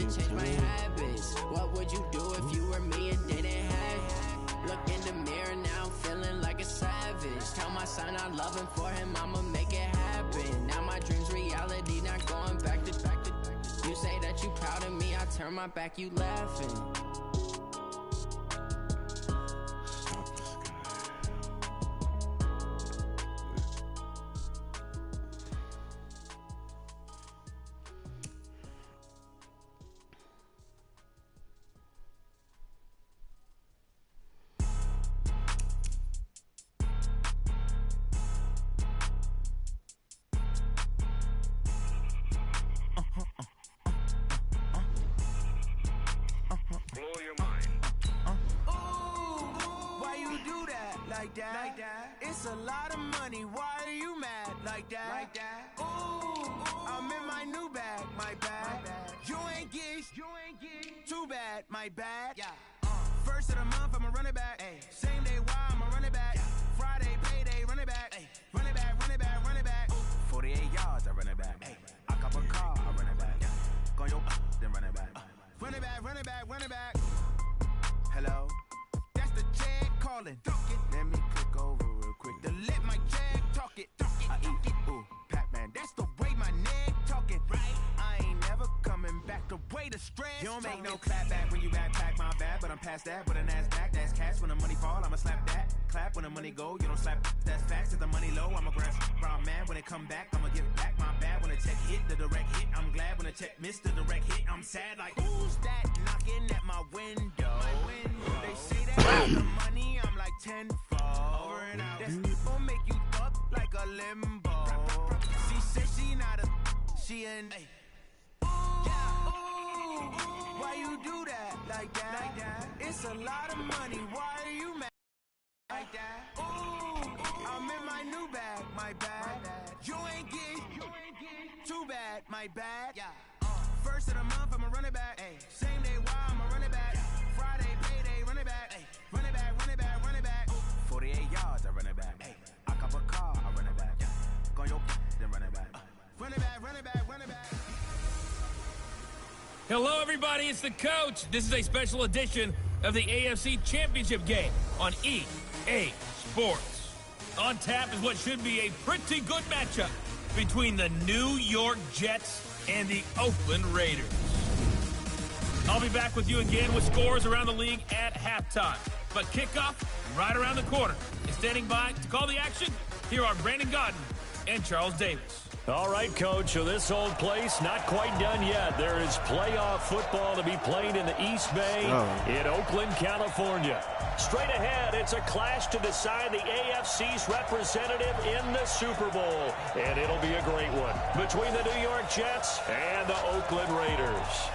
to change my habits. What would you do if you were me and didn't have? Look in the mirror now, I'm feeling like a savage. Tell my son I love him, for him I'ma make it happen. Now my dream's reality, not going back to. You say that you proud of me, I turn my back, you laughing. Like that. It's a lot of money. Why are you mad like that? Ooh, I'm in my new bag, my bad. You ain't get too bad, my bad. Yeah. First of the month, I'ma run it back. Same day, why I'ma run it back. Friday, payday, run it back. Run it back, run it back, run it back. 48 yards, I run it back. I cop a car, I run it back. Go your then run it back. Run it back, run it back, run it back. Hello? That's the jag calling. Let me click over real quick to let my jag talk it. I eat it, ooh, Pac-Man. That's the way my neck talking. Right? I ain't never coming back. The way the stress. You don't make no clap back when you backpack my bad, but I'm past that. With an ass back, that's cash. When the money fall, I'ma slap that. Clap when the money go, you don't slap. That's facts. If the money low, I'ma grab brown man. When it come back, I'ma give back my bad. When the check hit, the direct hit. I'm glad when the check missed the direct hit. I'm sad like, who's that knocking at my window? They say that the money, I'm like tenfold. Over and out. That's gon' make you up like a limbo. She said she not a, she an. Why you do that like that? It's a lot of money. Why are you mad like that? Ooh, I'm in my new bag, my bad. You ain't get too bad, my bad. Yeah. First of the month, I'ma run it back. Same day, why I'ma run it back. Friday, payday, run it back. Run it back, run it back, run it back. 48 yards, I run it back. I cop a car, I run it back. Go your then run it back. Run it back, run it back, run it back. Hello, everybody. It's the coach. This is a special edition of the AFC Championship game on EA Sports. On tap is what should be a pretty good matchup between the New York Jets and the Oakland Raiders. I'll be back with you again with scores around the league at halftime. But kickoff right around the corner. And standing by to call the action, here are Brandon Godden and Charles Davis. All right, Coach, so this old place not quite done yet. There is playoff football to be played in the East Bay in Oakland, California. Straight ahead, it's a clash to decide the AFC's representative in the Super Bowl. And it'll be a great one between the New York Jets and the Oakland Raiders.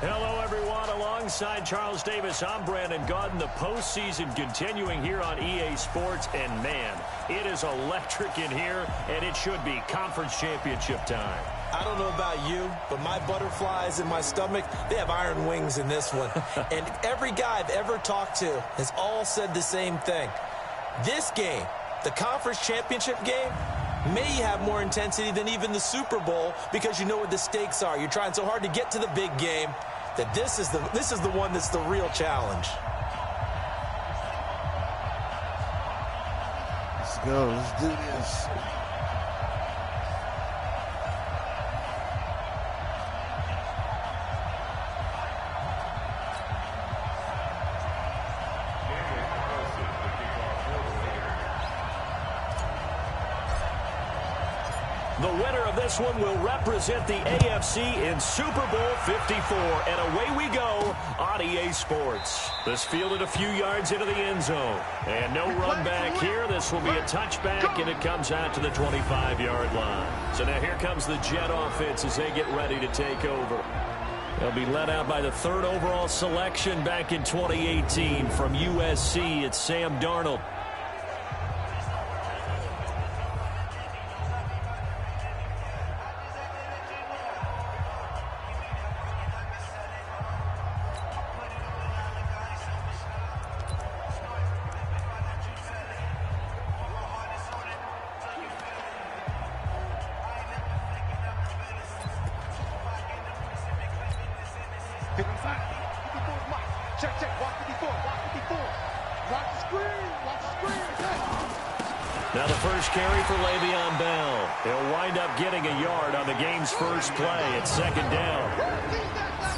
Hello, everyone. Alongside Charles Davis, I'm Brandon Godden. The postseason continuing here on EA Sports. And, man, it is electric in here, and it should be conference championship time. I don't know about you, but my butterflies in my stomach, they have iron wings in this one. And every guy I've ever talked to has all said the same thing. This game, the conference championship game, may have more intensity than even the Super Bowl because you know what the stakes are. You're trying so hard to get to the big game that this is the one that's the real challenge. Let's go. Let's do this. The winner of this one will represent the AFC in Super Bowl 54. And away we go on EA Sports. This fielded a few yards into the end zone. And no run back here. This will be a touchback, and it comes out to the 25-yard line. So now here comes the Jet offense as they get ready to take over. They'll be led out by the third overall selection back in 2018 from USC. It's Sam Darnold. Check, check. Watch 54. Watch 54. Watch the screen. Watch the screen. Now the first carry for Le'Veon Bell. He'll wind up getting a yard on the game's first play. It's second down.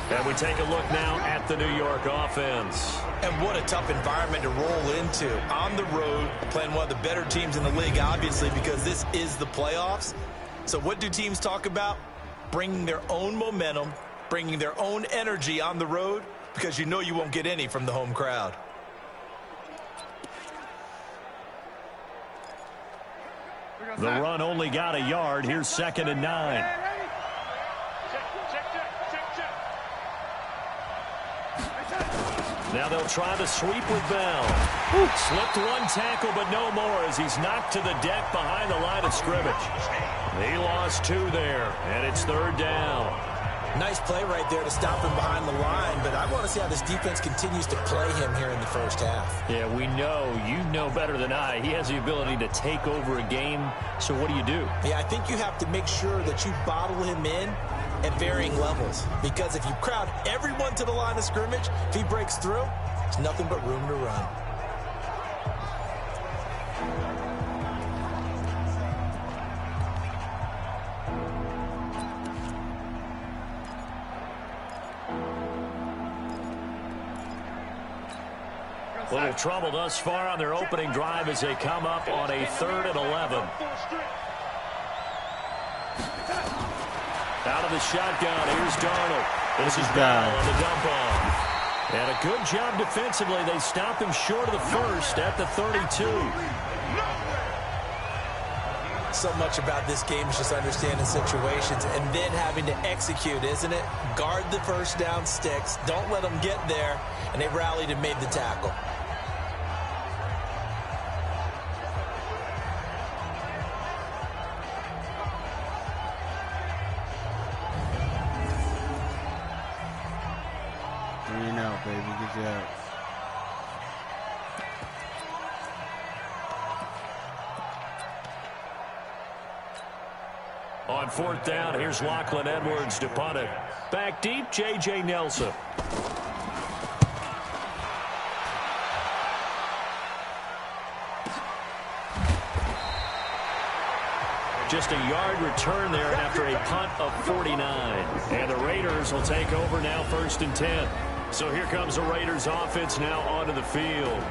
And we take a look now at the New York offense. And what a tough environment to roll into. On the road, playing one of the better teams in the league, obviously, because this is the playoffs. So what do teams talk about? Bringing their own momentum, bringing their own energy on the road, because you know you won't get any from the home crowd. The run only got a yard. Here's 2nd and 9. Now they'll try the sweep with Bell. Slipped one tackle, but no more as he's knocked to the deck behind the line of scrimmage. He lost 2 there, and it's 3rd down. Nice play right there to stop him behind the line, but I want to see how this defense continues to play him here in the first half. Yeah, we know. You know better than I. He has the ability to take over a game, so what do you do? Yeah, I think you have to make sure that you bottle him in at varying levels, because if you crowd everyone to the line of scrimmage, if he breaks through, there's nothing but room to run. A little trouble thus far on their opening drive as they come up on a 3rd and 11. Out of the shotgun, here's Darnold. This is Bell on the dump off. And a good job defensively. They stop him short of the first at the 32. So much about this game is just understanding situations and then having to execute, isn't it? Guard the first down sticks. Don't let them get there. And they rallied and made the tackle. Baby, good job. On 4th down, here's Lachlan Edwards to punt it. Back deep, J.J. Nelson. Just a yard return there after a punt of 49. And the Raiders will take over now 1st and 10. So here comes the Raiders offense now onto the field.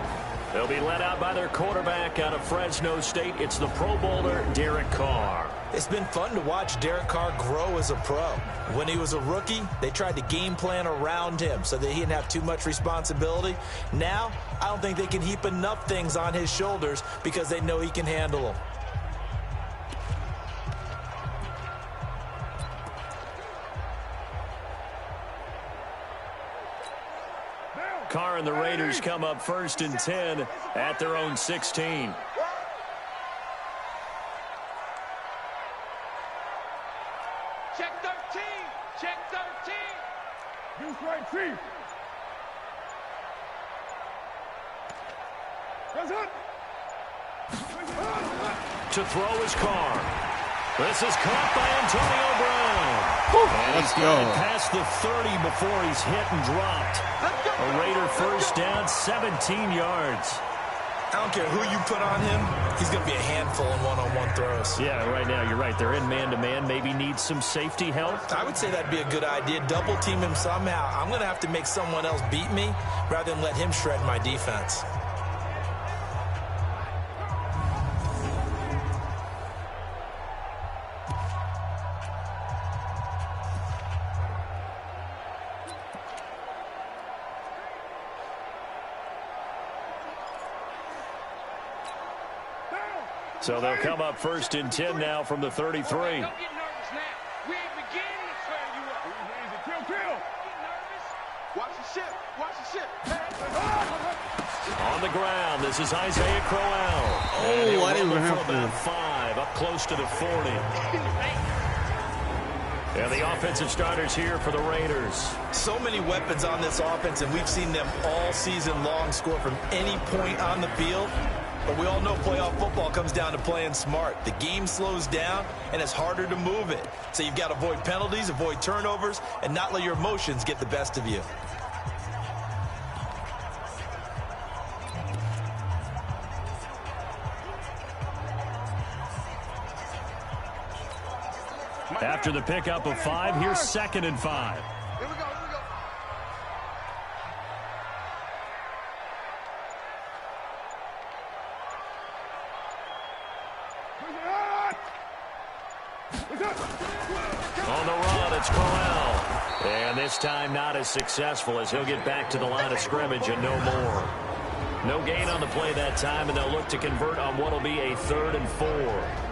They'll be led out by their quarterback out of Fresno State. It's the Pro Bowler, Derek Carr. It's been fun to watch Derek Carr grow as a pro. When he was a rookie, they tried to game plan around him so that he didn't have too much responsibility. Now, I don't think they can heap enough things on his shoulders because they know he can handle them. Carr and the Raiders come up 1st and 10 at their own 16. Check 13. Check 13. Deuce right, Chief. To throw is Carr. This is caught by Antonio Brown. And he's got past the 30 before he's hit and dropped. A Raider first down, 17 yards. I don't care who you put on him, he's going to be a handful in one-on-one throws. Yeah, right now, you're right. They're in man-to-man. Maybe need some safety help. I would say that'd be a good idea. Double team him somehow. I'm going to have to make someone else beat me rather than let him shred my defense. So they'll come up 1st and 10 now from the 33. Don't get nervous now. We ain't beginning to tear you up. Easy, kill. Get nervous. Watch the ship. Watch the ship. On the ground, this is Isaiah Crowell. Oh, I didn't remember. For about 5, up close to the 40. And the offensive starters here for the Raiders. So many weapons on this offense, and we've seen them all season long score from any point on the field. But we all know playoff football comes down to playing smart. The game slows down, and it's harder to move it. So you've got to avoid penalties, avoid turnovers, and not let your emotions get the best of you. After the pickup of 5, here's 2nd and 5. Here we go, here we go. On the run, it's Corral. And this time not as successful as he'll get back to the line of scrimmage and no more. No gain on the play that time, and they'll look to convert on what will be a 3rd and 4.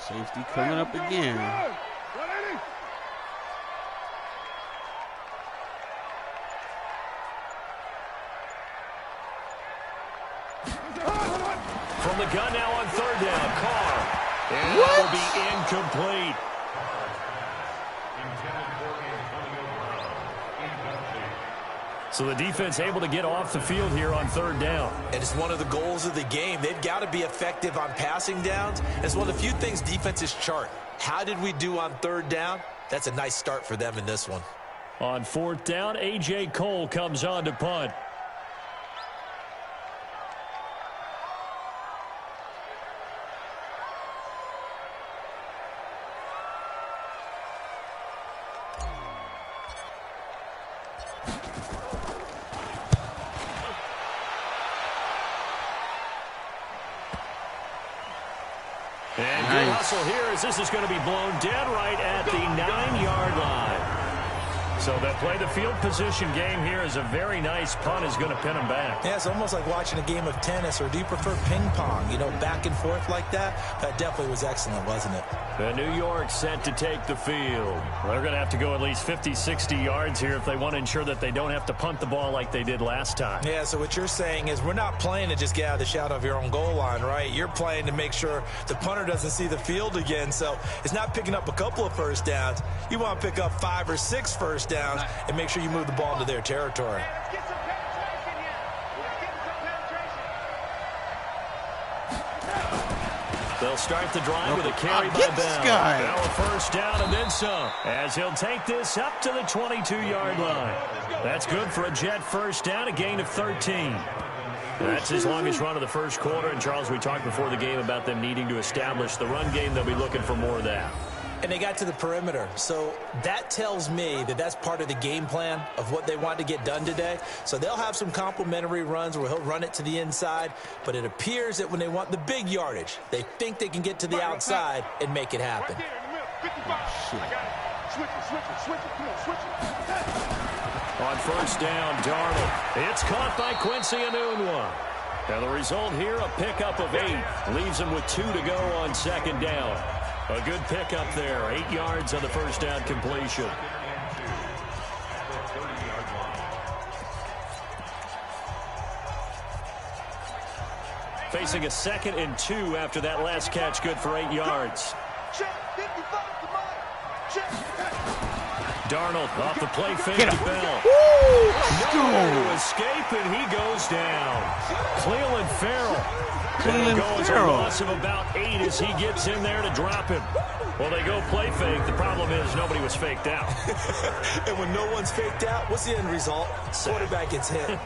Safety coming up again. From the gun now on 3rd down, Carr. And that will be incomplete. So the defense able to get off the field here on 3rd down. And it's one of the goals of the game. They've got to be effective on passing downs. It's one of the few things defenses chart. How did we do on 3rd down? That's a nice start for them in this one. On 4th down, A.J. Cole comes on to punt. And good hustle here as this is going to be blown dead right at the 9-yard line. So that play the field position game here is a very nice punt is going to pin them back. Yeah, it's almost like watching a game of tennis, or do you prefer ping pong? You know, back and forth like that? That definitely was excellent, wasn't it? The New York set to take the field. Well, they're going to have to go at least 50, 60 yards here if they want to ensure that they don't have to punt the ball like they did last time. Yeah, so what you're saying is we're not playing to just get out of the shadow of your own goal line, right? You're playing to make sure the punter doesn't see the field again. So it's not picking up a couple of first downs. You want to pick up 5 or 6 first downs and make sure you move the ball into their territory. They'll start the drive with a carry by Bell. Bell a first down and then some, as he'll take this up to the 22-yard line. That's good for a Jet first down, a gain of 13. That's his longest run of the first quarter. And, Charles, we talked before the game about them needing to establish the run game. They'll be looking for more of that. And they got to the perimeter. So that tells me that that's part of the game plan of what they want to get done today. So they'll have some complementary runs where he'll run it to the inside. But it appears that when they want the big yardage, they think they can get to the outside and make it happen. On first down, Darnold. It's caught by Quincy Enunwa. Now the result here, a pickup of 8. Leaves him with 2 to go on second down. A good pickup there. 8 yards on the first down completion. Facing a 2nd and 2 after that last catch, good for 8 yards. Darnold off the play fake to Bell. Nowhere to escape, and he goes down. Cleveland Farrell. Goes a loss of about 8 as he gets in there to drop him. Well, they go play fake. The problem is nobody was faked out. And when no one's faked out, what's the end result? Quarterback gets hit.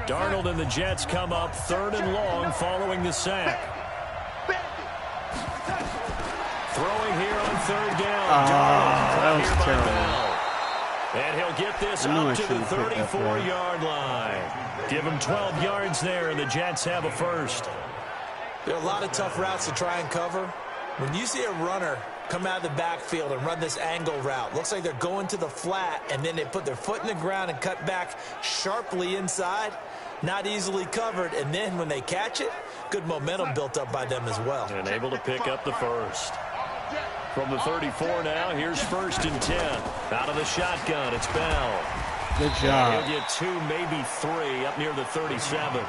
Darnold and the Jets come up 3rd and long following the sack. Throwing here on third down. That was terrible. And he'll get this up to the 34-yard line. Give him 12 yards there, and the Jets have a first. There are a lot of tough routes to try and cover. When you see a runner come out of the backfield and run this angle route, looks like they're going to the flat, and then they put their foot in the ground and cut back sharply inside. Not easily covered, and then when they catch it, good momentum built up by them as well. And able to pick up the first. From the 34 now, here's 1st and 10. Out of the shotgun, it's Bell. Good job. He'll get 2, maybe 3, up near the 37.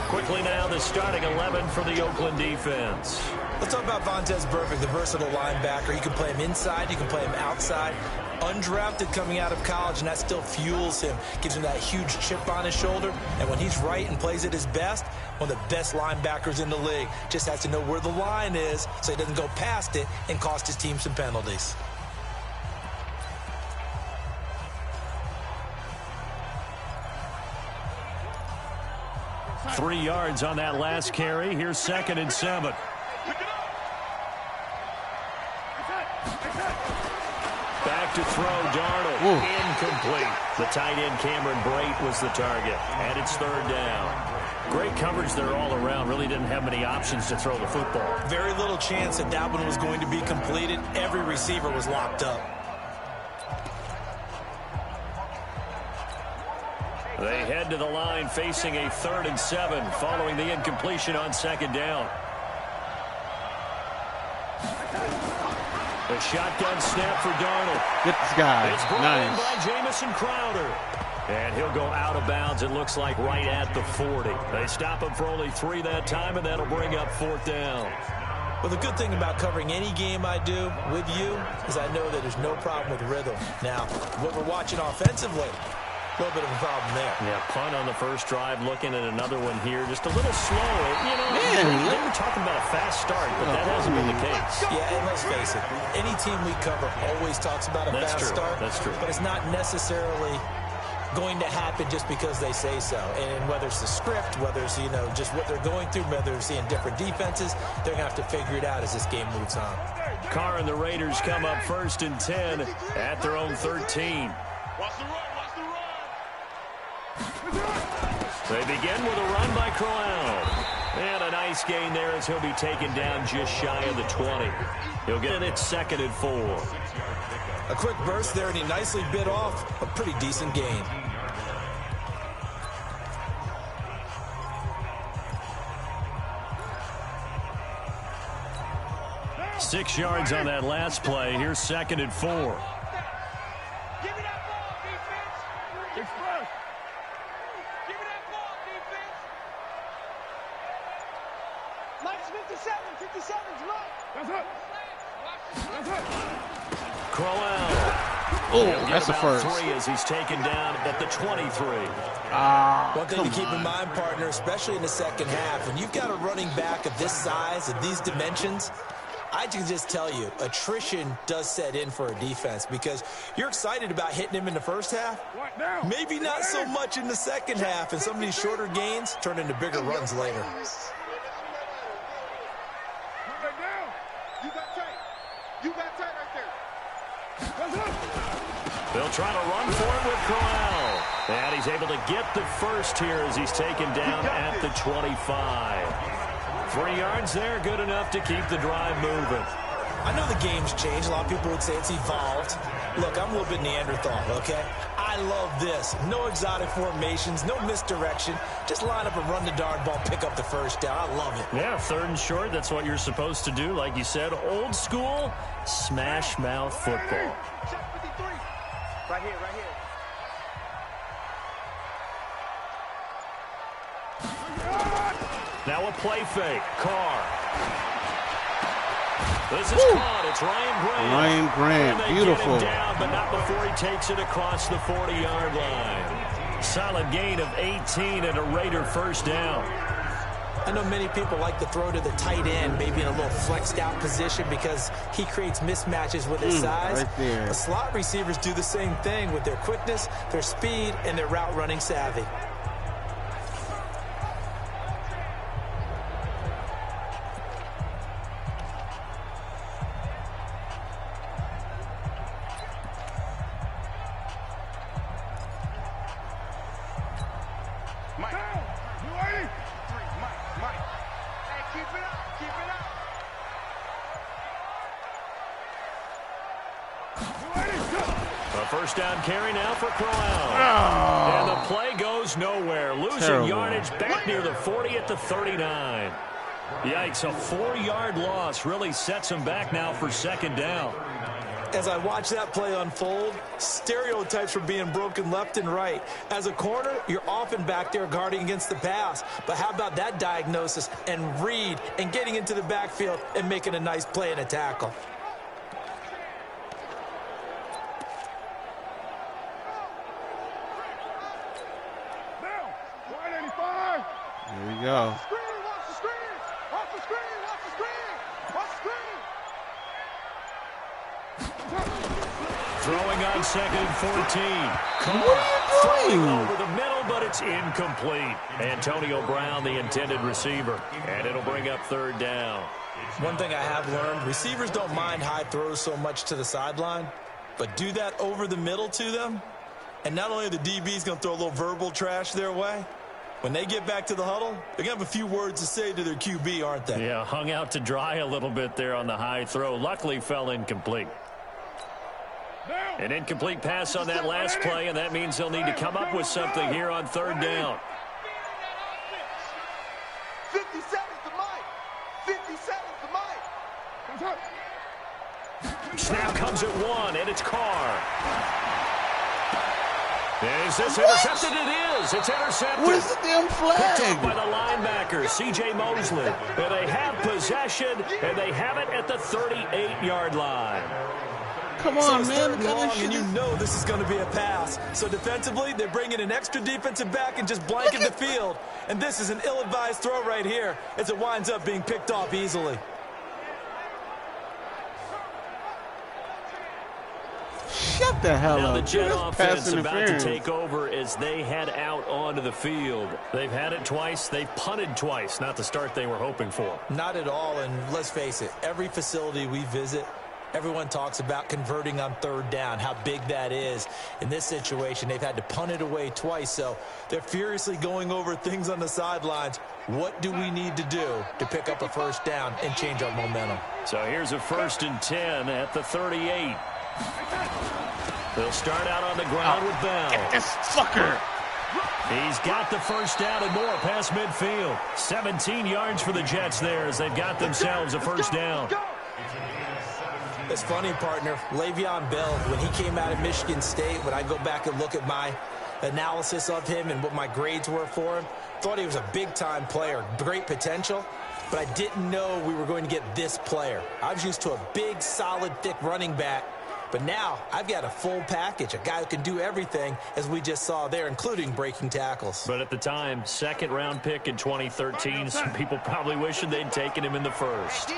Quickly now, the starting 11 for the Oakland defense. Let's talk about Vontaze Burfict, the versatile linebacker. You can play him inside, you can play him outside. Undrafted coming out of college, and that still fuels him. Gives him that huge chip on his shoulder. And when he's right and plays at his best, one of the best linebackers in the league. Just has to know where the line is so he doesn't go past it and cost his team some penalties. Three yards on that last carry. Here's 2nd and 7. Back to throw, Darnold. Incomplete. The tight end, Cameron Brate, was the target. And it's 3rd down. Great coverage there all around. Really didn't have many options to throw the football. Very little chance that that one was going to be completed. Every receiver was locked up. They head to the line facing a 3rd and 7 following the incompletion on 2nd down. The shotgun snap for Darnold. Get this guy. It's brought Nice. in by Jamison Crowder. And he'll go out of bounds, it looks like, right at the 40. They stop him for only 3 that time, and that'll bring up 4th down. Well, the good thing about covering any game I do with you is I know that there's no problem with rhythm. Now, what we're watching offensively, a little bit of a problem there. Yeah, punt on the first drive, looking at another one here. Just a little slow. You know, Man, they were talking about a fast start, but that hasn't been the case. Yeah, and let's face it, any team we cover always talks about a fast start. That's true. But it's not necessarily going to happen just because they say so. And whether it's the script, whether it's, you know, just what they're going through, whether they're seeing different defenses, they're going to have to figure it out as this game moves on. Carr and the Raiders come up 1st and 10 at their own 13. Watch the run, watch the run. They begin with a run by Crowell. And a nice gain there as he'll be taken down just shy of the 20. He'll get it 2nd and 4. A quick burst there, and he nicely bit off a pretty decent gain. Six yards on that last play. Here's 2nd and 4. Give me that ball, defense. Express. Give me that ball, defense. Mike's 57. 57's right. That's it. That's it. Crowell. Oh, that's the first. 3 as he's taken down at the 23. One thing to keep in mind, partner, especially in the second half, when you've got a running back of this size, of these dimensions, I can just tell you, attrition does set in for a defense because you're excited about hitting him in the first half. Maybe not so much in the second half, and some of these shorter gains turn into bigger runs later. You got tight. You got tight right there. They'll try to run for it with Crowell. And he's able to get the first here as he's taken down at the 25. 3 yards there, good enough to keep the drive moving. I know the game's changed. A lot of people would say it's evolved. Look, I'm a little bit Neanderthal, okay? I love this. No exotic formations, no misdirection. Just line up and run the darn ball, pick up the first down. I love it. Yeah, 3rd and short, that's what you're supposed to do. Like you said, old school, smash mouth football. Check 53. Right here, right here. Now a play fake. Carr. This is caught. It's Ryan Grant. Ryan Grant, And they beautiful. Get him down, but not before he takes it across the 40-yard line. Solid gain of 18 and a Raider first down. I know many people like to throw to the tight end, maybe in a little flexed out position because he creates mismatches with his size. Right there. The slot receivers do the same thing with their quickness, their speed, and their route running savvy. Mike. You ready? 3, Mike. Hey, keep it up. Keep it up. A first down carry now for Corral. And the play goes nowhere. Losing yardage back near the 40 at the 39. Yikes, a 4-yard loss really sets him back now for second down. As I watch that play unfold, stereotypes are being broken left and right. As a corner, you're often back there guarding against the pass. But how about that diagnosis and read and getting into the backfield and making a nice play and a tackle? There you go. Throwing on second and 14. Carr throwing over the middle, but it's incomplete. Antonio Brown, the intended receiver. And it'll bring up third down. One thing I have learned, receivers don't mind high throws so much to the sideline, but do that over the middle to them, and not only are the DBs going to throw a little verbal trash their way, when they get back to the huddle, they're going to have a few words to say to their QB, aren't they? Yeah, hung out to dry a little bit there on the high throw. Luckily fell incomplete. An incomplete pass on that last play, and that means they'll need to come up with something here on third down. 50 seconds to Mike. 50 seconds to Mike. Snap comes at 1, and it's Carr. Is this intercepted? It is. It's intercepted. What is the damn flag? Picked up by the linebacker, C.J. Mosley. And they have possession, and they have it at the 38-yard line. Come on, man. And you know this is going to be a pass. So defensively, they're bringing an extra defensive back and just blanket the field. And this is an ill-advised throw right here as it winds up being picked off easily. Shut the hell now up. The Jet offense about to take over. over as they head out onto the field. They've had it twice. They've punted twice. Not the start they were hoping for. Not at all, and let's face it, every facility we visit, everyone talks about converting on third down, how big that is. In this situation, they've had to punt it away twice, so they're furiously going over things on the sidelines. What do we need to do to pick up a first down and change our momentum? So here's a 1st and 10 at the 38. They'll start out on the ground with Bell. Get this fucker. He's got the first down and more past midfield. 17 yards for the Jets there as they've got themselves a first down. It's funny, partner. Le'Veon Bell, when he came out of Michigan State, when I go back and look at my analysis of him and what my grades were for him, thought he was a big-time player, great potential, but I didn't know we were going to get this player. I was used to a big, solid, thick running back, but now I've got a full package, a guy who can do everything, as we just saw there, including breaking tackles. But at the time, second-round pick in 2013, some people probably wishing they'd taken him in the first.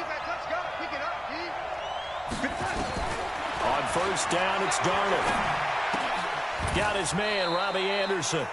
On first down, it's Darnold. Got his man, Robbie Anderson.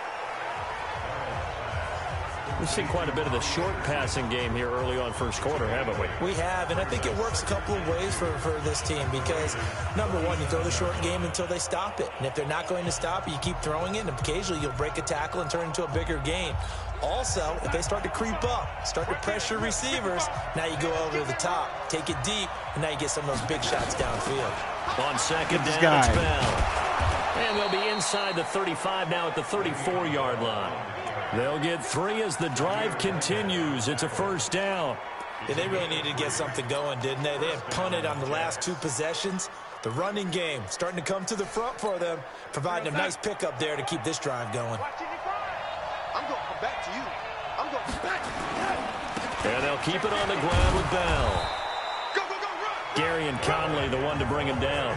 We've seen quite a bit of the short passing game here early on first quarter, haven't we? We have, and I think it works a couple of ways for this team because, number one, you throw the short game until they stop it. And if they're not going to stop it, you keep throwing it, and occasionally you'll break a tackle and turn it into a bigger gain. Also, if they start to creep up, start to pressure receivers, now you go over the top, take it deep, and now you get some of those big shots downfield. On second down, it's Bell. And they'll be inside the 35 now at the 34-yard line. They'll get 3 as the drive continues. It's a first down. Yeah, they really needed to get something going, didn't they? They had punted on the last 2 possessions. The running game starting to come to the front for them, providing a nice pickup there to keep this drive going. I'm going to come back to you. I'm going to come back to you. And they'll keep it on the ground with Bell. Go, go, go, run! Gary and Conley, the one to bring him down.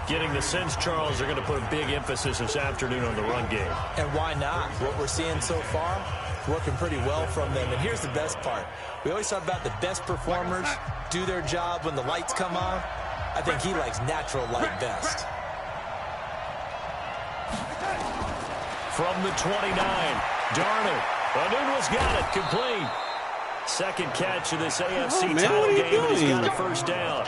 Getting the sense, Charles, are going to put a big emphasis this afternoon on the run game. And why not? What we're seeing so far, working pretty well from them. And here's the best part. We always talk about the best performers do their job when the lights come on. I think he likes natural light best. From the 29, Darnold. Anunwa's got it, complete. Second catch of this AFC title game, and he's got a first down.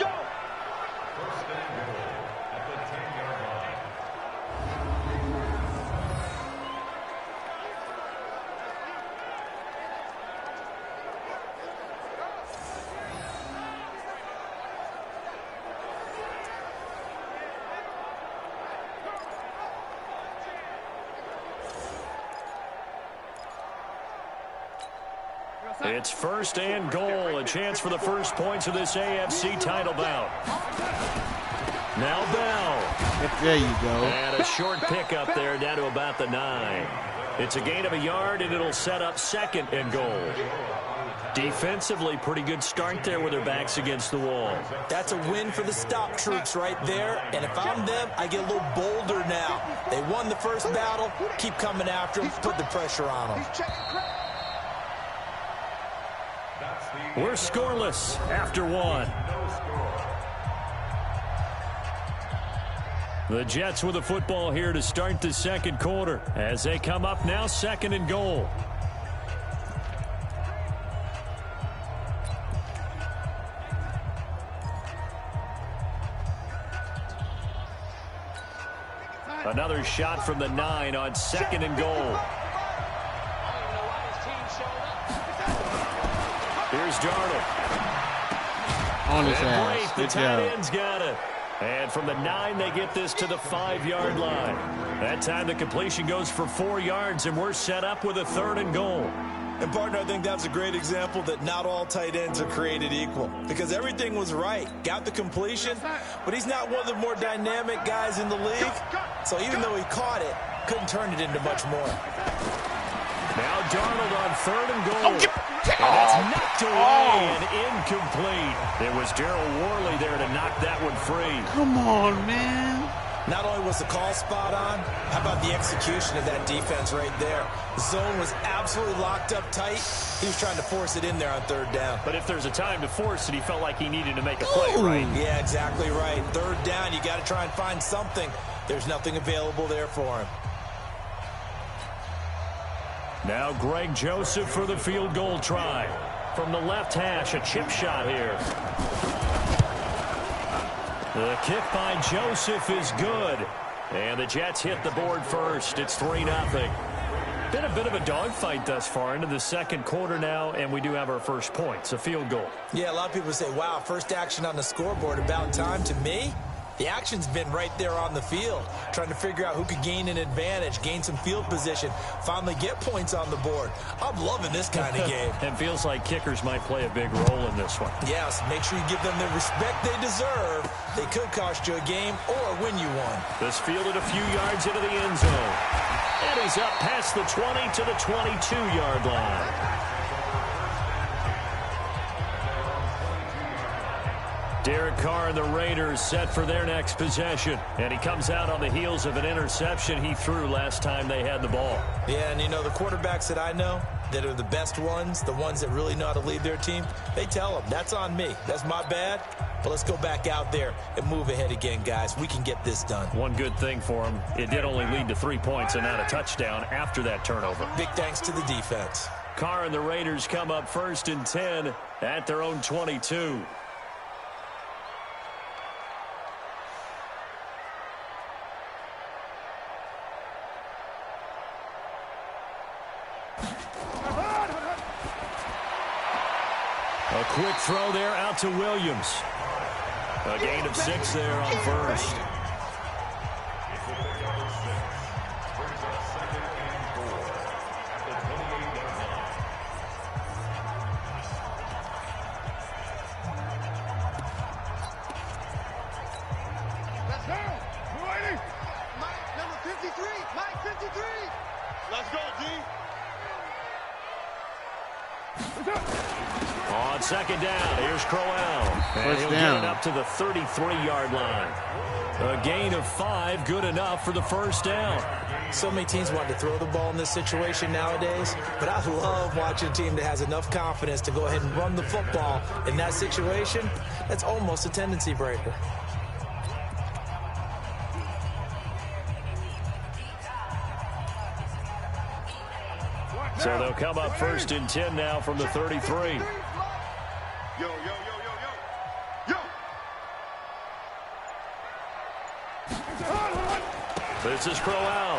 It's first and goal. A chance for the first points of this AFC title bout. Now Bell. There you go. And a short pickup there down to about the 9. It's a gain of a yard, and it'll set up second and goal. Defensively, pretty good start there with their backs against the wall. That's a win for the stop troops right there. And if I'm them, I get a little bolder now. They won the first battle. Keep coming after them. Put the pressure on them. We're scoreless after 1. The Jets with the football here to start the second quarter as they come up now second and goal. Another shot from the 9 on second and goal. Here's Darnold. On his And ass. Blake, the Good tight job. end's got it. And from the 9, they get this to the 5-yard line. That time the completion goes for 4 yards, and we're set up with a third and goal. And, partner, I think that's a great example that not all tight ends are created equal. Because everything was right. Got the completion, but he's not one of the more dynamic guys in the league. So even though he caught it, couldn't turn it into much more. Now Darnold on third and goal. And that's knocked away and incomplete. It was Darryl Worley there to knock that one free. Come on, man. Not only was the call spot on, how about the execution of that defense right there? The zone was absolutely locked up tight. He was trying to force it in there on third down. But if there's a time to force it, he felt like he needed to make a play, right? Yeah, exactly right. Third down, you got to try and find something. There's nothing available there for him. Now Greg Joseph for the field goal try. From the left hash, a chip shot here. The kick by Joseph is good. And the Jets hit the board first. It's 3-0. Been a bit of a dogfight thus far into the second quarter now, and we do have our first points, a field goal. Yeah, a lot of people say, wow, first action on the scoreboard, about time. To me, the action's been right there on the field, trying to figure out who could gain an advantage, gain some field position, finally get points on the board. I'm loving this kind of game. And feels like kickers might play a big role in this one. Yes, make sure you give them the respect they deserve. They could cost you a game or win you one. This fielded a few yards into the end zone. And he's up past the 20 to the 22-yard line. Derek Carr and the Raiders set for their next possession. And he comes out on the heels of an interception he threw last time they had the ball. Yeah, and you know, the quarterbacks that I know that are the best ones, the ones that really know how to lead their team, they tell them, that's on me. That's my bad. But let's go back out there and move ahead again, guys. We can get this done. One good thing for him, it did only lead to 3 points and not a touchdown after that turnover. Big thanks to the defense. Carr and the Raiders come up first and 10 at their own 22. A quick throw there out to Williams. A gain of 6 there on first. Let's go. We're waiting. Mike, number 53. Mike, 53. Let's go, D. On second down, here's Crowell. And he'll get it up to the 33-yard line. A gain of 5, good enough for the first down. So many teams want to throw the ball in this situation nowadays, but I love watching a team that has enough confidence to go ahead and run the football in that situation. That's almost a tendency breaker. So they'll come up first and 10 now from the 33. Yo, yo, yo, yo, yo. Yo. This is Crowell.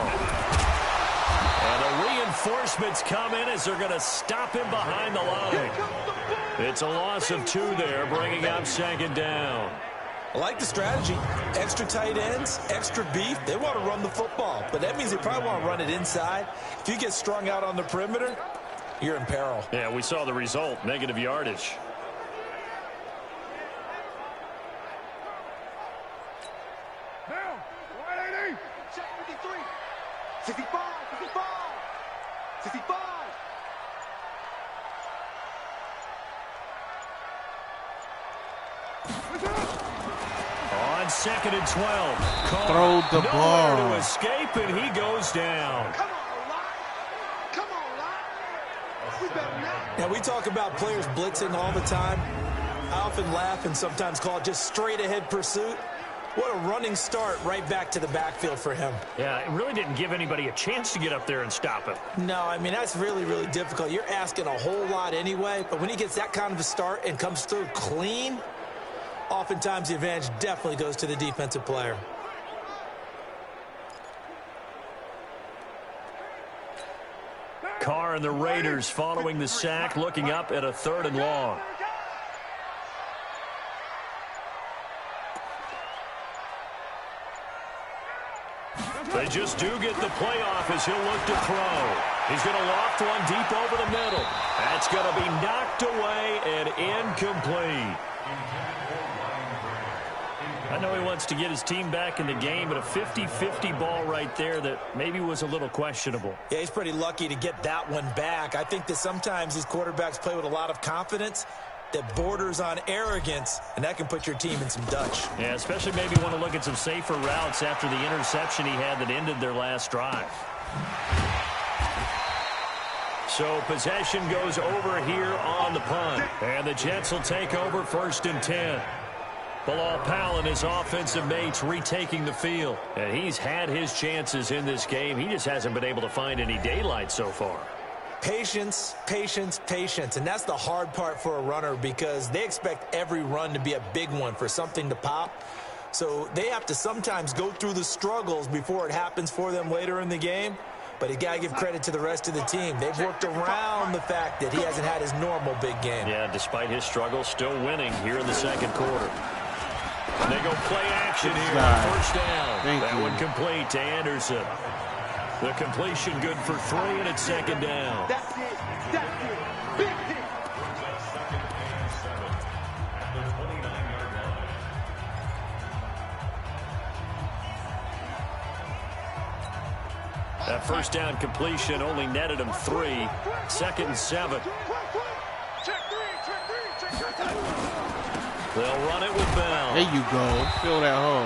And the reinforcements come in as they're going to stop him behind the line. It's a loss of 2 there, bringing up second down. I like the strategy. Extra tight ends, extra beef. They want to run the football, but that means they probably want to run it inside. If you get strung out on the perimeter, you're in peril. Yeah, we saw the result, negative yardage. Down. 180. Check 53. 65. 65. 65. On 2nd and 12. Throw the ball. Nowhere to escape, and he goes down. Come on, Locke. Come on, Locke. We better not. Now, we talk about players blitzing all the time. I often laugh and sometimes call it just straight-ahead pursuit. What a running start right back to the backfield for him. Yeah, it really didn't give anybody a chance to get up there and stop him. No, I mean, that's really, really difficult. You're asking a whole lot anyway, but when he gets that kind of a start and comes through clean, oftentimes the advantage definitely goes to the defensive player. Carr and the Raiders following the sack, looking up at a 3rd and long. They just do get the playoff as he'll look to throw. He's going to loft one deep over the middle. That's going to be knocked away and incomplete. I know he wants to get his team back in the game, but a 50-50 ball right there that maybe was a little questionable. Yeah, he's pretty lucky to get that one back. I think that sometimes these quarterbacks play with a lot of confidence that borders on arrogance, and that can put your team in some Dutch. Yeah, especially maybe want to look at some safer routes after the interception he had that ended their last drive. So possession goes over here on the punt, and the Jets will take over 1st and 10. Bilal Powell and his offensive mates retaking the field. And he's had his chances in this game. He just hasn't been able to find any daylight so far. Patience, patience, patience. And that's the hard part for a runner because they expect every run to be a big one for something to pop. So they have to sometimes go through the struggles before it happens for them later in the game. But you got to give credit to the rest of the team. They've worked around the fact that he hasn't had his normal big game. Yeah, despite his struggles, still winning here in the 2nd quarter. They go play action here on 1st down. That one complete to Anderson. The completion good for 3, and it's 2nd down. That's it. That's it. Big hit. That 1st down completion only netted him 3. 2nd and 7. Check 3. They'll run it with Bell. There you go. Fill that hole.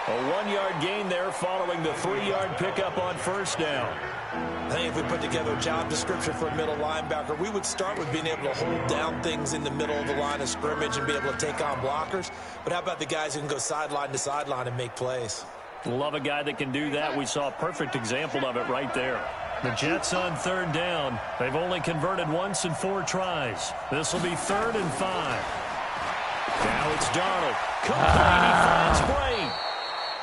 A 1-yard gain there following the 3-yard pickup on 1st down. I think if we put together a job description for a middle linebacker, we would start with being able to hold down things in the middle of the line of scrimmage and be able to take on blockers. But how about the guys who can go sideline to sideline and make plays? Love a guy that can do that. We saw a perfect example of it right there. The Jets on 3rd down. They've only converted once in 4 tries. This will be 3rd and 5. Now it's Darnold. Complete. He finds Brain.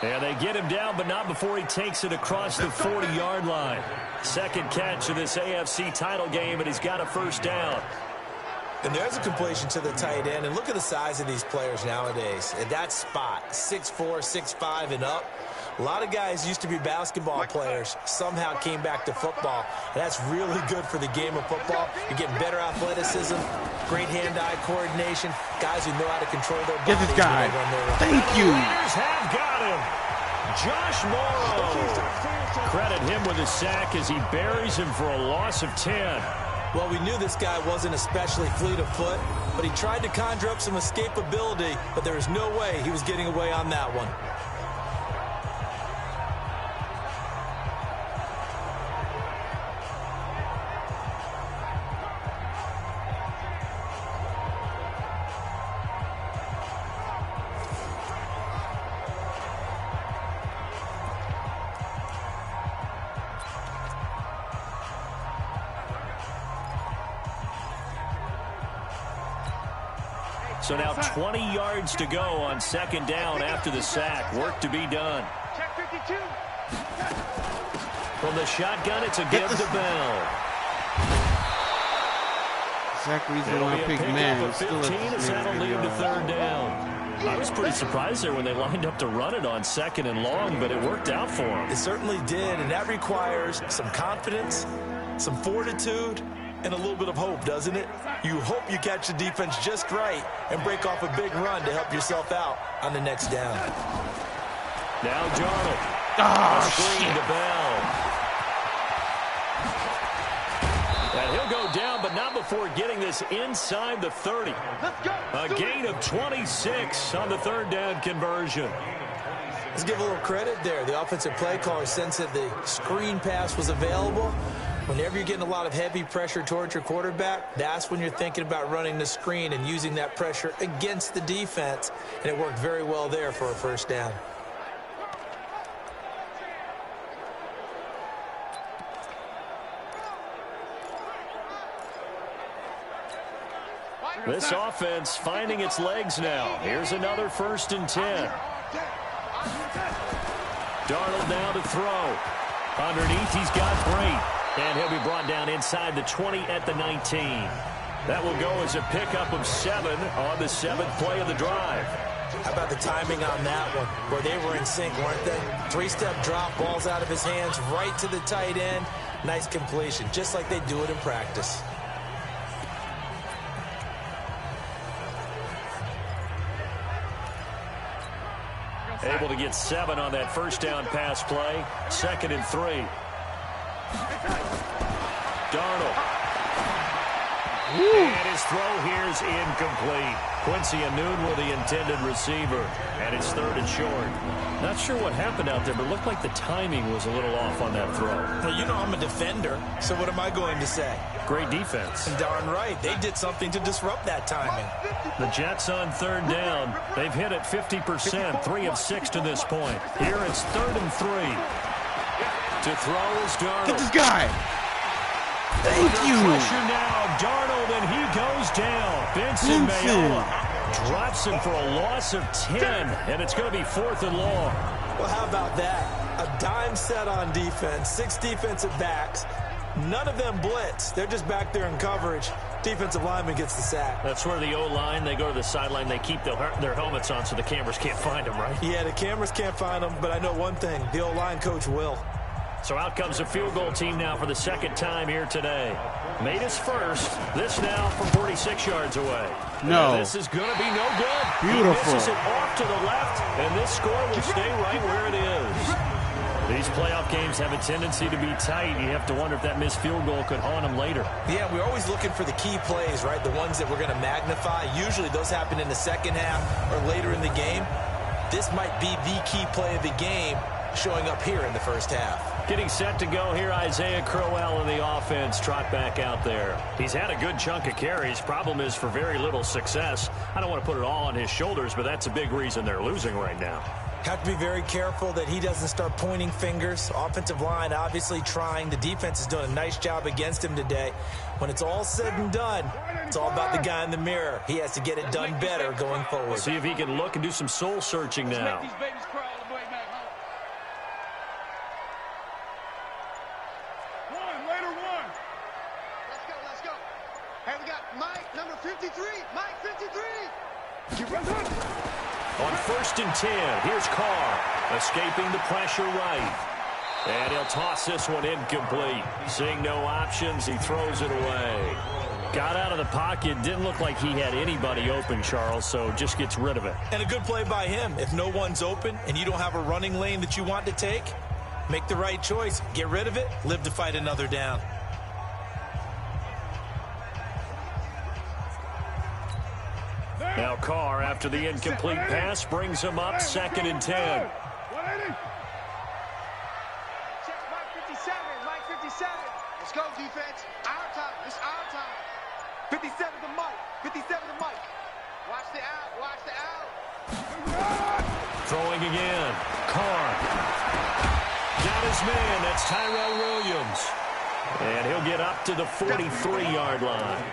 And they get him down, but not before he takes it across the 40-yard line. 2nd catch of this AFC title game, and he's got a 1st down. And there's a completion to the tight end. And look at the size of these players nowadays. At that spot, 6'4", 6'5", and up. A lot of guys used to be basketball players, somehow came back to football. And that's really good for the game of football. You're getting better athleticism, great hand-eye coordination, guys who know how to control their bodies. Get this guy. Thank you. The Raiders have got him. Josh Morrow. Credit him with a sack as he buries him for a loss of 10. Well, we knew this guy wasn't especially fleet of foot, but he tried to conjure up some escapability, but there was no way he was getting away on that one. So now 20 yards to go on 2nd down after the sack. Work to be done. Check 52. From the shotgun, it's a give to Bell. Exact reason It'll why be I a picked pickup man. of 15 as that'll lead to 3rd down. I was pretty surprised there when they lined up to run it on 2nd and long, but it worked out for them. It certainly did, and that requires some confidence, some fortitude, and a little bit of hope, doesn't it? You hope you catch the defense just right and break off a big run to help yourself out on the next down. Now Darnold. Screen to Bell. And he'll go down, but not before getting this inside the 30. A gain of 26 on the third down conversion. Let's give a little credit there. The offensive play caller sensed that the screen pass was available. Whenever you're getting a lot of heavy pressure towards your quarterback, that's when you're thinking about running the screen and using that pressure against the defense. And it worked very well there for a first down. This offense finding its legs now. Here's another 1st and 10. Darnold now to throw. Underneath, he's got Brate. And he'll be brought down inside the 20 at the 19. That will go as a pickup of 7 on the 7th play of the drive. How about the timing on that one? Where they were in sync, weren't they? 3-step drop, balls out of his hands, right to the tight end. Nice completion, just like they do it in practice. Able to get 7 on that first down pass play. 2nd and 3. Darnold. And his throw here is incomplete. Quincy Anoon with the intended receiver. And it's 3rd and short. Not sure what happened out there, but it looked like the timing was a little off on that throw. Well, you know I'm a defender, so what am I going to say? Great defense. Darn right. They did something to disrupt that timing. The Jets on 3rd down. They've hit it 50%, 3 of 6 to this point. Here it's 3rd and 3. To throw is Darnold. Get this guy. Thank you. Pressure now, Darnold, and he goes down. Vincent Mayola drops him for a loss of 10, and it's going to be 4th and long. Well, how about that? A dime set on defense, 6 defensive backs. None of them blitz. They're just back there in coverage. Defensive lineman gets the sack. That's where the O-line, they go to the sideline, they keep their helmets on so the cameras can't find them, right? Yeah, the cameras can't find them, but I know one thing. The O-line coach will. So out comes the field goal team now for the 2nd time here today. Made his first. This now from 46 yards away. No. And this is going to be no good. Beautiful. He misses it off to the left, and this score will stay right where it is. These playoff games have a tendency to be tight. You have to wonder if that missed field goal could haunt them later. Yeah, we're always looking for the key plays, right? The ones that we're going to magnify. Usually those happen in the second half or later in the game. This might be the key play of the game showing up here in the first half. Getting set to go here, Isaiah Crowell in the offense. Trot back out there. He's had a good chunk of carries. Problem is for very little success. I don't want to put it all on his shoulders, but that's a big reason they're losing right now. Have to be very careful that he doesn't start pointing fingers. Offensive line obviously trying. The defense is doing a nice job against him today. When it's all said and done, it's all about the guy in the mirror. He has to get it done better going forward. See if he can look and do some soul searching now. Let's go. Hey, we got Mike, number 53. Mike, 53. On 1st and 10, here's Carr, escaping the pressure right. And he'll toss this one incomplete. Seeing no options, he throws it away. Got out of the pocket, didn't look like he had anybody open, Charles, so just gets rid of it. And a good play by him. If no one's open and you don't have a running lane that you want to take, make the right choice. Get rid of it, live to fight another down. Now Carr, after the incomplete pass, brings him up 2nd and 10. Check Mike 57. Mike 57. Let's go, defense. Our time. It's our time. 57 to Mike. 57 to Mike. Watch the out. Watch the out. Throwing again. Carr. Got his man. That's Tyrell Williams. And he'll get up to the 43-yard line.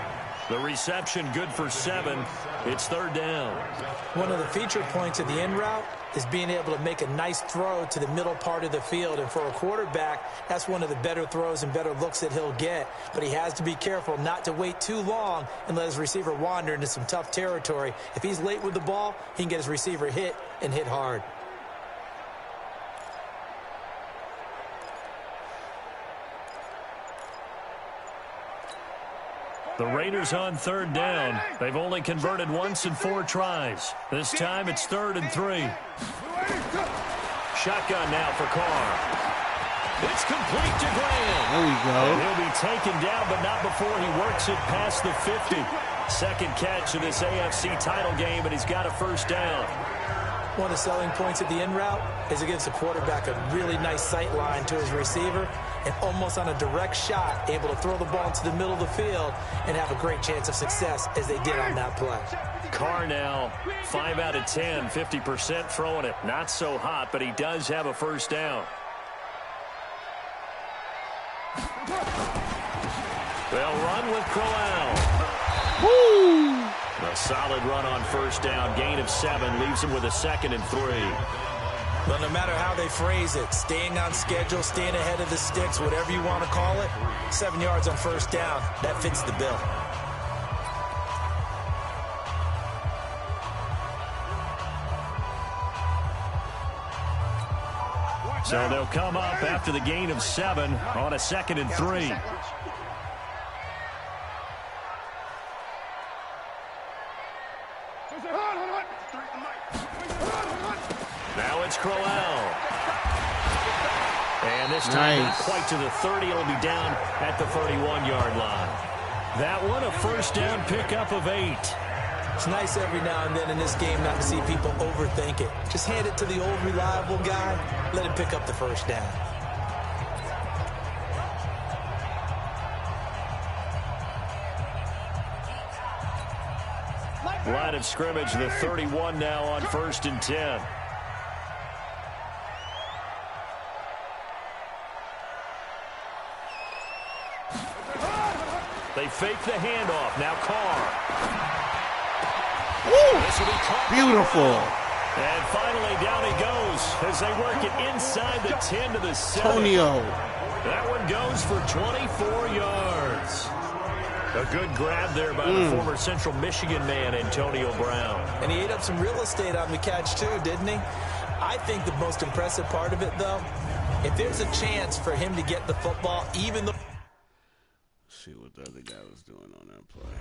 The reception good for 7. It's 3rd down. One of the feature points of the in route is being able to make a nice throw to the middle part of the field. And for a quarterback, that's one of the better throws and better looks that he'll get. But he has to be careful not to wait too long and let his receiver wander into some tough territory. If he's late with the ball, he can get his receiver hit and hit hard. The Raiders on third down. They've only converted once in 4 tries. This time it's 3rd and 3. Shotgun now for Carr. It's complete to Graham. There we go. And he'll be taken down, but not before he works it past the 50. Second catch of this AFC title game, and he's got a first down. One of the selling points of the in route is it gives the quarterback a really nice sight line to his receiver, and almost on a direct shot, able to throw the ball into the middle of the field and have a great chance of success as they did on that play. Carr now, 5 out of 10, 50% throwing it. Not so hot, but he does have a first down. They'll run with Crowell. Woo! A solid run on first down. Gain of 7 leaves him with a 2nd and 3. But no matter how they phrase it, staying on schedule, staying ahead of the sticks, whatever you want to call it, 7 yards on first down, that fits the bill. So they'll come up after the gain of 7 on a 2nd and 3. Now it's Crowell. And this time not quite to the 30. It'll be down at the 31-yard line. That one, a first down pickup of 8. It's nice every now and then in this game not to see people overthink it. Just hand it to the old reliable guy. Let him pick up the first down. Line of scrimmage, the 31 now on 1st and 10. They fake the handoff. Now Carr. This will be caught. Beautiful. And finally down he goes as they work it inside the 10 to the 7. Antonio. That one goes for 24 yards. A good grab there by the former Central Michigan man, Antonio Brown. And he ate up some real estate on the catch too, didn't he? I think the most impressive part of it, though, if there's a chance for him to get the football, even though... Let's see what the other guy was doing on that play.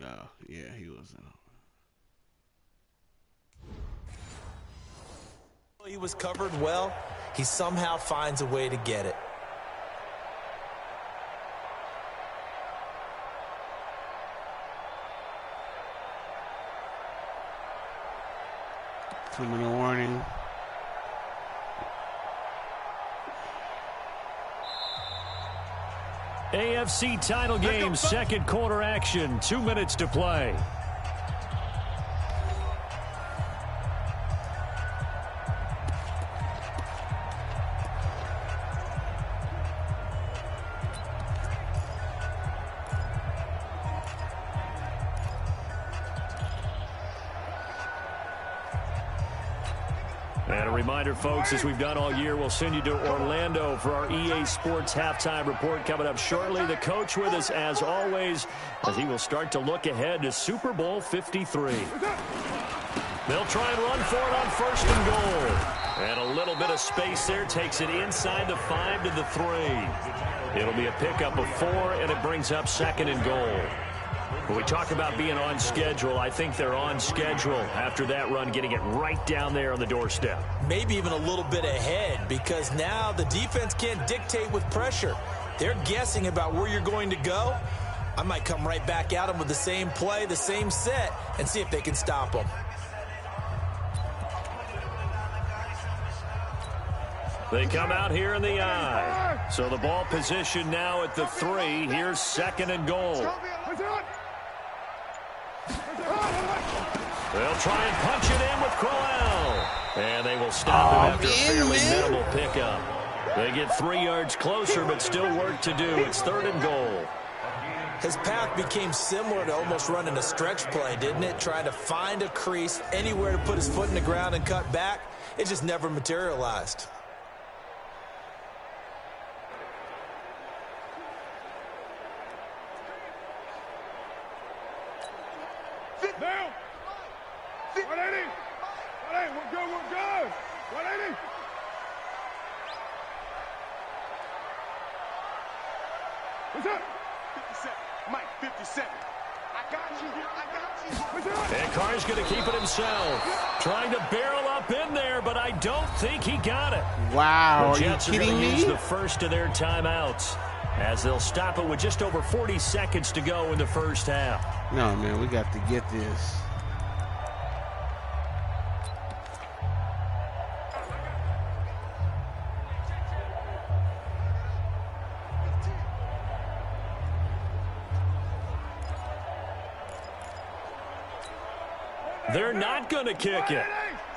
Oh, yeah, he wasn't. He was covered well. He somehow finds a way to get it. Criminal warning. AFC title game, second quarter action. 2 minutes to play. And a reminder, folks, as we've done all year, we'll send you to Orlando for our EA Sports halftime report coming up shortly. The coach with us, as always, as he will start to look ahead to Super Bowl 53. They'll try and run for it on 1st and goal. And a little bit of space there takes it inside the 5 to the 3. It'll be a pickup of 4, and it brings up 2nd and goal. When we talk about being on schedule, I think they're on schedule after that run, getting it right down there on the doorstep. Maybe even a little bit ahead, because now the defense can't dictate with pressure. They're guessing about where you're going to go. I might come right back at them with the same play, the same set, and see if they can stop them. They come out here in the I. So the ball position now at the 3. Here's 2nd and goal. They'll try and punch it in with Crowell. And they will stop him after a fairly minimal pickup. They get 3 yards closer, but still work to do. It's 3rd and goal. His path became similar to almost running a stretch play, didn't it? Trying to find a crease, anywhere to put his foot in the ground and cut back. It just never materialized. Down. 180. 180. We're good. We're good. 180. 57. Mike, 57. I got you. And Carr's going to keep it himself. Trying to barrel up in there, but I don't think he got it. Wow, the Jets are you kidding are going to me? use the first of their timeouts as they'll stop it with just over 40 seconds to go in the first half. No, man, we got to get this. They're not going to kick it.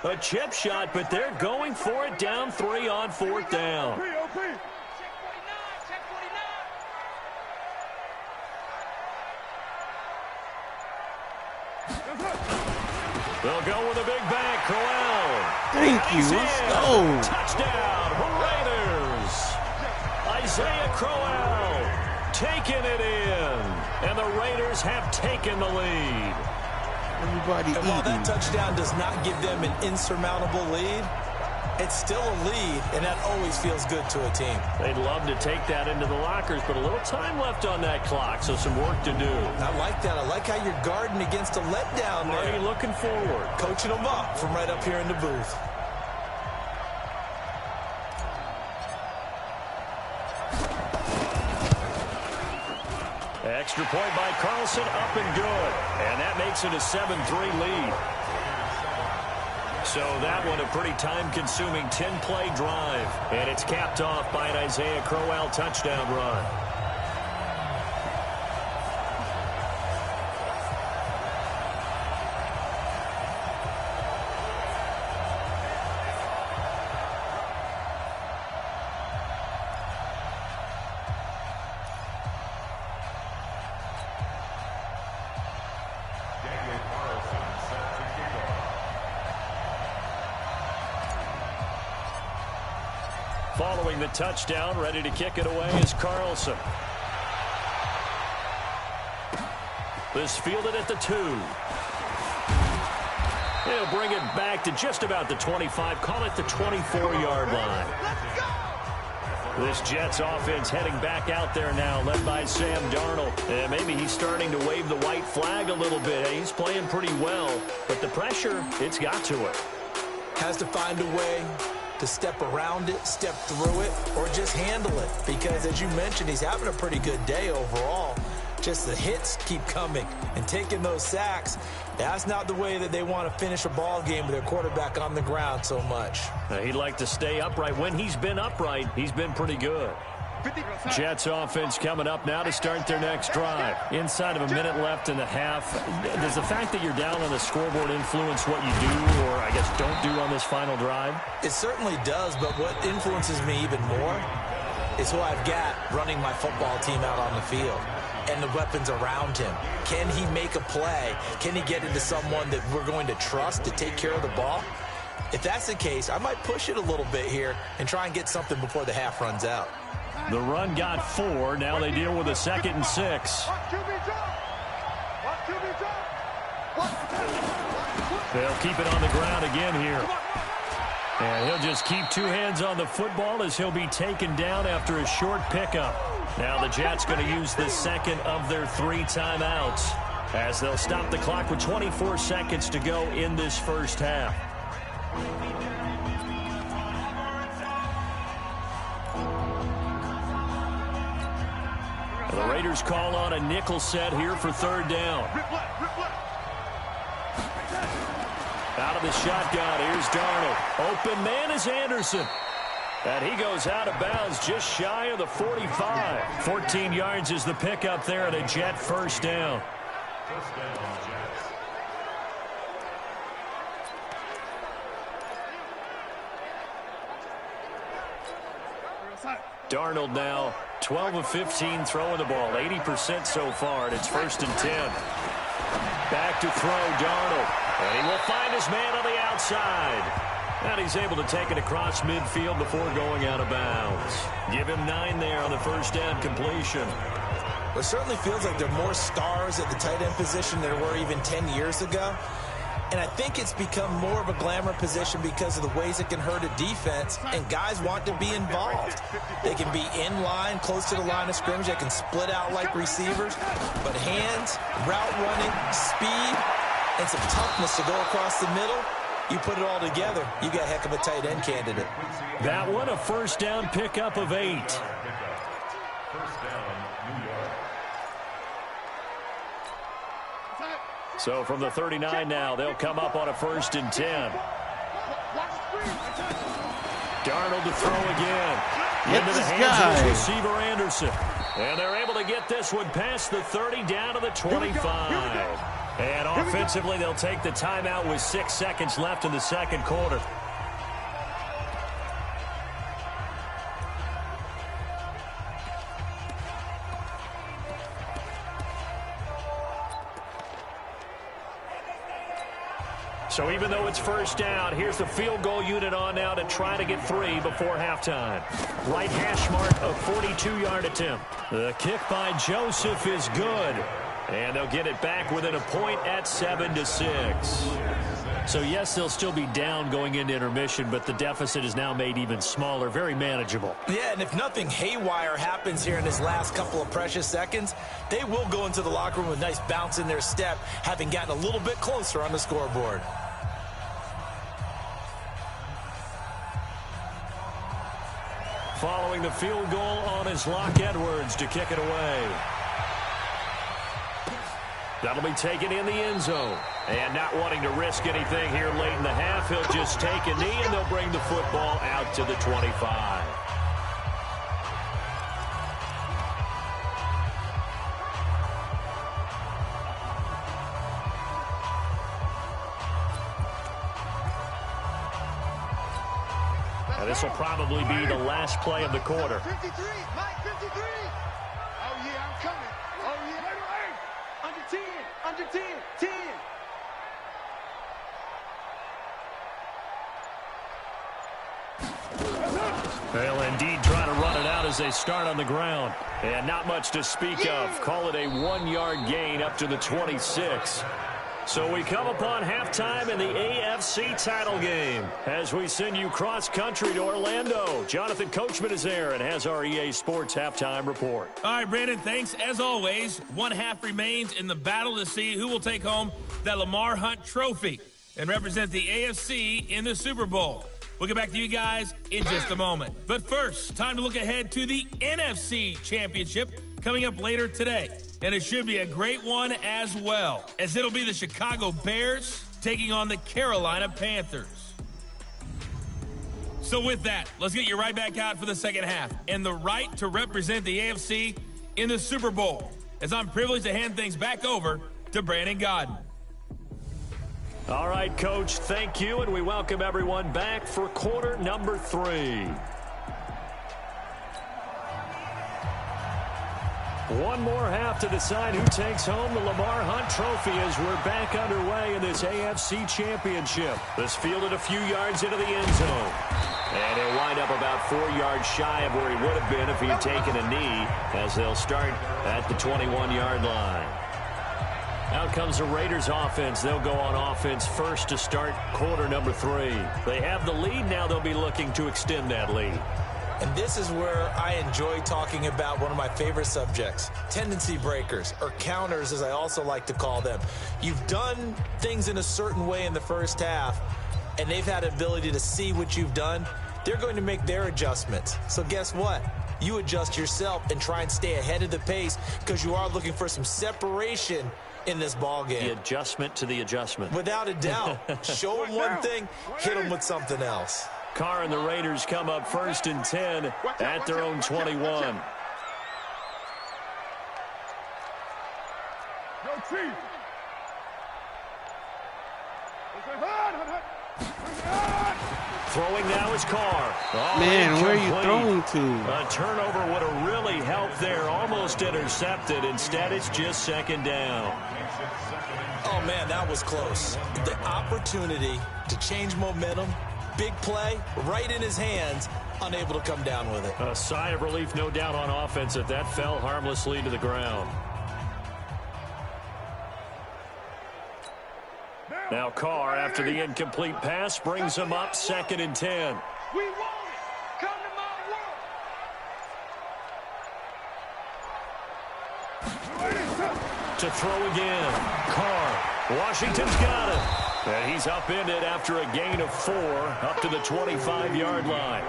A chip shot, but they're going for it down 3 on 4th down. They'll go with a big bang. Crowell. Thank you. Let's go. Touchdown, Raiders. Isaiah Crowell taking it in. And the Raiders have taken the lead. Everybody and while that eating. touchdown does not give them an insurmountable lead, it's still a lead, and that always feels good to a team. They'd love to take that into the lockers, but a little time left on that clock, so some work to do. I like that. I like how you're guarding against a letdown there. Already looking forward. Coaching them up from right up here in the booth. Extra point by Carlson, up and good. And that makes it a 7-3 lead. So that one a pretty time-consuming 10-play drive. And it's capped off by an Isaiah Crowell touchdown run. Following the touchdown, ready to kick it away is Carlson. This fielded at the 2. He'll bring it back to just about the 25, call it the 24-yard line. This Jets offense heading back out there now, led by Sam Darnold. And maybe he's starting to wave the white flag a little bit. He's playing pretty well, but the pressure, it's got to it. Has to find a way to step around it, step through it, or just handle it. Because, as you mentioned, he's having a pretty good day overall. Just the hits keep coming and taking those sacks. That's not the way that they want to finish a ball game with their quarterback on the ground so much. He'd like to stay upright. When he's been upright, he's been pretty good. Jets offense coming up now to start their next drive. Inside of a minute left in the half. Does the fact that you're down on the scoreboard influence what you do, or I guess don't do on this final drive? It certainly does, but what influences me even more is who I've got running my football team out on the field and the weapons around him. Can he make a play? Can he get into someone that we're going to trust to take care of the ball? If that's the case, I might push it a little bit here and try and get something before the half runs out. The run got 4. Now they deal with a 2nd and 6. They'll keep it on the ground again here. And he'll just keep 2 hands on the football as he'll be taken down after a short pickup. Now the Jets going to use the second of their 3 timeouts as they'll stop the clock with 24 seconds to go in this first half. The Raiders call on a nickel set here for 3rd down. Out of the shotgun, here's Darnold. Open man is Anderson. And he goes out of bounds just shy of the 45. 14 yards is the pickup there, and a Jet 1st down. Darnold now 12 of 15 throwing the ball, 80% so far, and it's 1st and 10. Back to throw, Darnold. And he will find his man on the outside. And he's able to take it across midfield before going out of bounds. Give him 9 there on the 1st down completion. It certainly feels like there are more stars at the tight end position than there were even 10 years ago. And I think it's become more of a glamour position because of the ways it can hurt a defense, and guys want to be involved. They can be in line, close to the line of scrimmage. They can split out like receivers. But hands, route running, speed, and some toughness to go across the middle, you put it all together, you got a heck of a tight end candidate. That one, a first down pickup of 8. So from the 39 now, they'll come up on a 1st and 10. Darnold to throw again. Into the hands of his receiver Anderson. And they're able to get this one past the 30 down to the 25. And offensively, they'll take the timeout with 6 seconds left in the second quarter. So even though it's first down, here's the field goal unit on now to try to get 3 before halftime. Right hash mark, a 42-yard attempt. The kick by Joseph is good. And they'll get it back within a point at 7-6. So yes, they'll still be down going into intermission, but the deficit is now made even smaller, very manageable. Yeah, and if nothing haywire happens here in his last couple of precious seconds, they will go into the locker room with a nice bounce in their step, having gotten a little bit closer on the scoreboard. Following the field goal on his Locke Edwards to kick it away. That'll be taken in the end zone. And not wanting to risk anything here late in the half, he'll just take a knee and they'll bring the football out to the 25. And this will probably be the last play of the quarter. 53, Mike 53. Oh, yeah, I'm coming. Oh, yeah. Under 10, under 10, 10. They'll indeed try to run it out as they start on the ground. And not much to speak of. Call it a 1-yard gain up to the 26. So we come upon halftime in the AFC title game as we send you cross-country to Orlando. Jonathan Coachman is there and has our EA Sports halftime report. All right, Brandon, thanks. As always, 1 half remains in the battle to see who will take home that Lamar Hunt trophy and represent the AFC in the Super Bowl. We'll get back to you guys in just a moment. But first, time to look ahead to the NFC Championship coming up later today. And it should be a great one as well, as it'll be the Chicago Bears taking on the Carolina Panthers. So with that, let's get you right back out for the second half and the right to represent the AFC in the Super Bowl, as I'm privileged to hand things back over to Brandon Godden. All right, Coach, thank you, and we welcome everyone back for quarter number 3. One more half to decide who takes home the Lamar Hunt trophy as we're back underway in this AFC Championship. This fielded a few yards into the end zone. And he'll wind up about 4 yards shy of where he would have been if he'd taken a knee, as they'll start at the 21-yard line. Out comes the Raiders offense. They'll go on offense first to start quarter number 3. They have the lead. Now they'll be looking to extend that lead. And this is where I enjoy talking about one of my favorite subjects, tendency breakers, or counters as I also like to call them. You've done things in a certain way in the first half, and they've had the ability to see what you've done. They're going to make their adjustments. So guess what? You adjust yourself and try and stay ahead of the pace, because you are looking for some separation in this ball game. The adjustment to the adjustment. Without a doubt. Show them one thing, hit them with something else. Carr and the Raiders come up 1st and 10 at their own 21. Throwing now is Carr. Oh, man, where are you throwing to? A turnover would have really helped there. Almost intercepted. Instead, it's just second down. Oh, man, that was close. The opportunity to change momentum, big play, right in his hands, unable to come down with it. A sigh of relief, no doubt, on offense that fell harmlessly to the ground. Now Carr, after the incomplete pass, brings him up 2nd and 10. We want it. Come to my world. To throw again. Carr. Washington's got it. And he's upended after a gain of 4 up to the 25-yard line.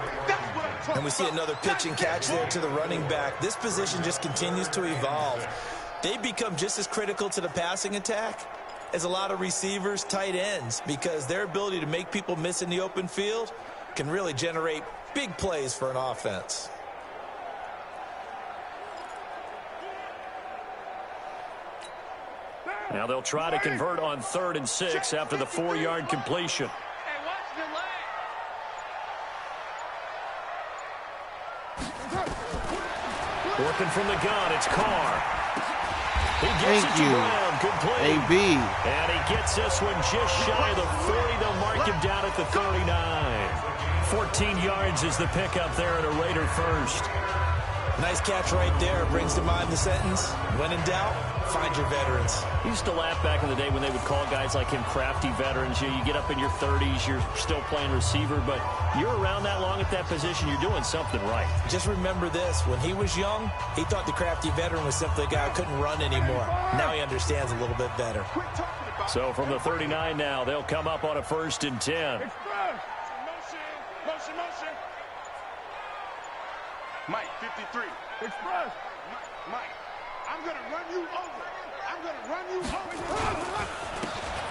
And we see another pitch and catch there to the running back. This position just continues to evolve. They become just as critical to the passing attack as a lot of receivers, tight ends, because their ability to make people miss in the open field can really generate big plays for an offense. Now they'll try to convert on 3rd and 6 after the 4-yard completion. Hey, watch the leg. Working from the gun, it's Carr. He gets Thank it to you. Brown, complete. AB. And he gets this one just shy of the 40. They'll mark him down at the 39. 14 yards is the pickup there at a Raider first. Nice catch right there. Brings to mind the sentence, when in doubt, find your veterans. I used to laugh back in the day when they would call guys like him crafty veterans. You get up in your 30s, you're still playing receiver, but you're around that long at that position, you're doing something right. Just remember this. When he was young, he thought the crafty veteran was simply a guy who couldn't run anymore. Now he understands a little bit better. So from the 39 now, they'll come up on a 1st and 10. Motion. Mike, 53. Express. Mike, I'm going to run you over.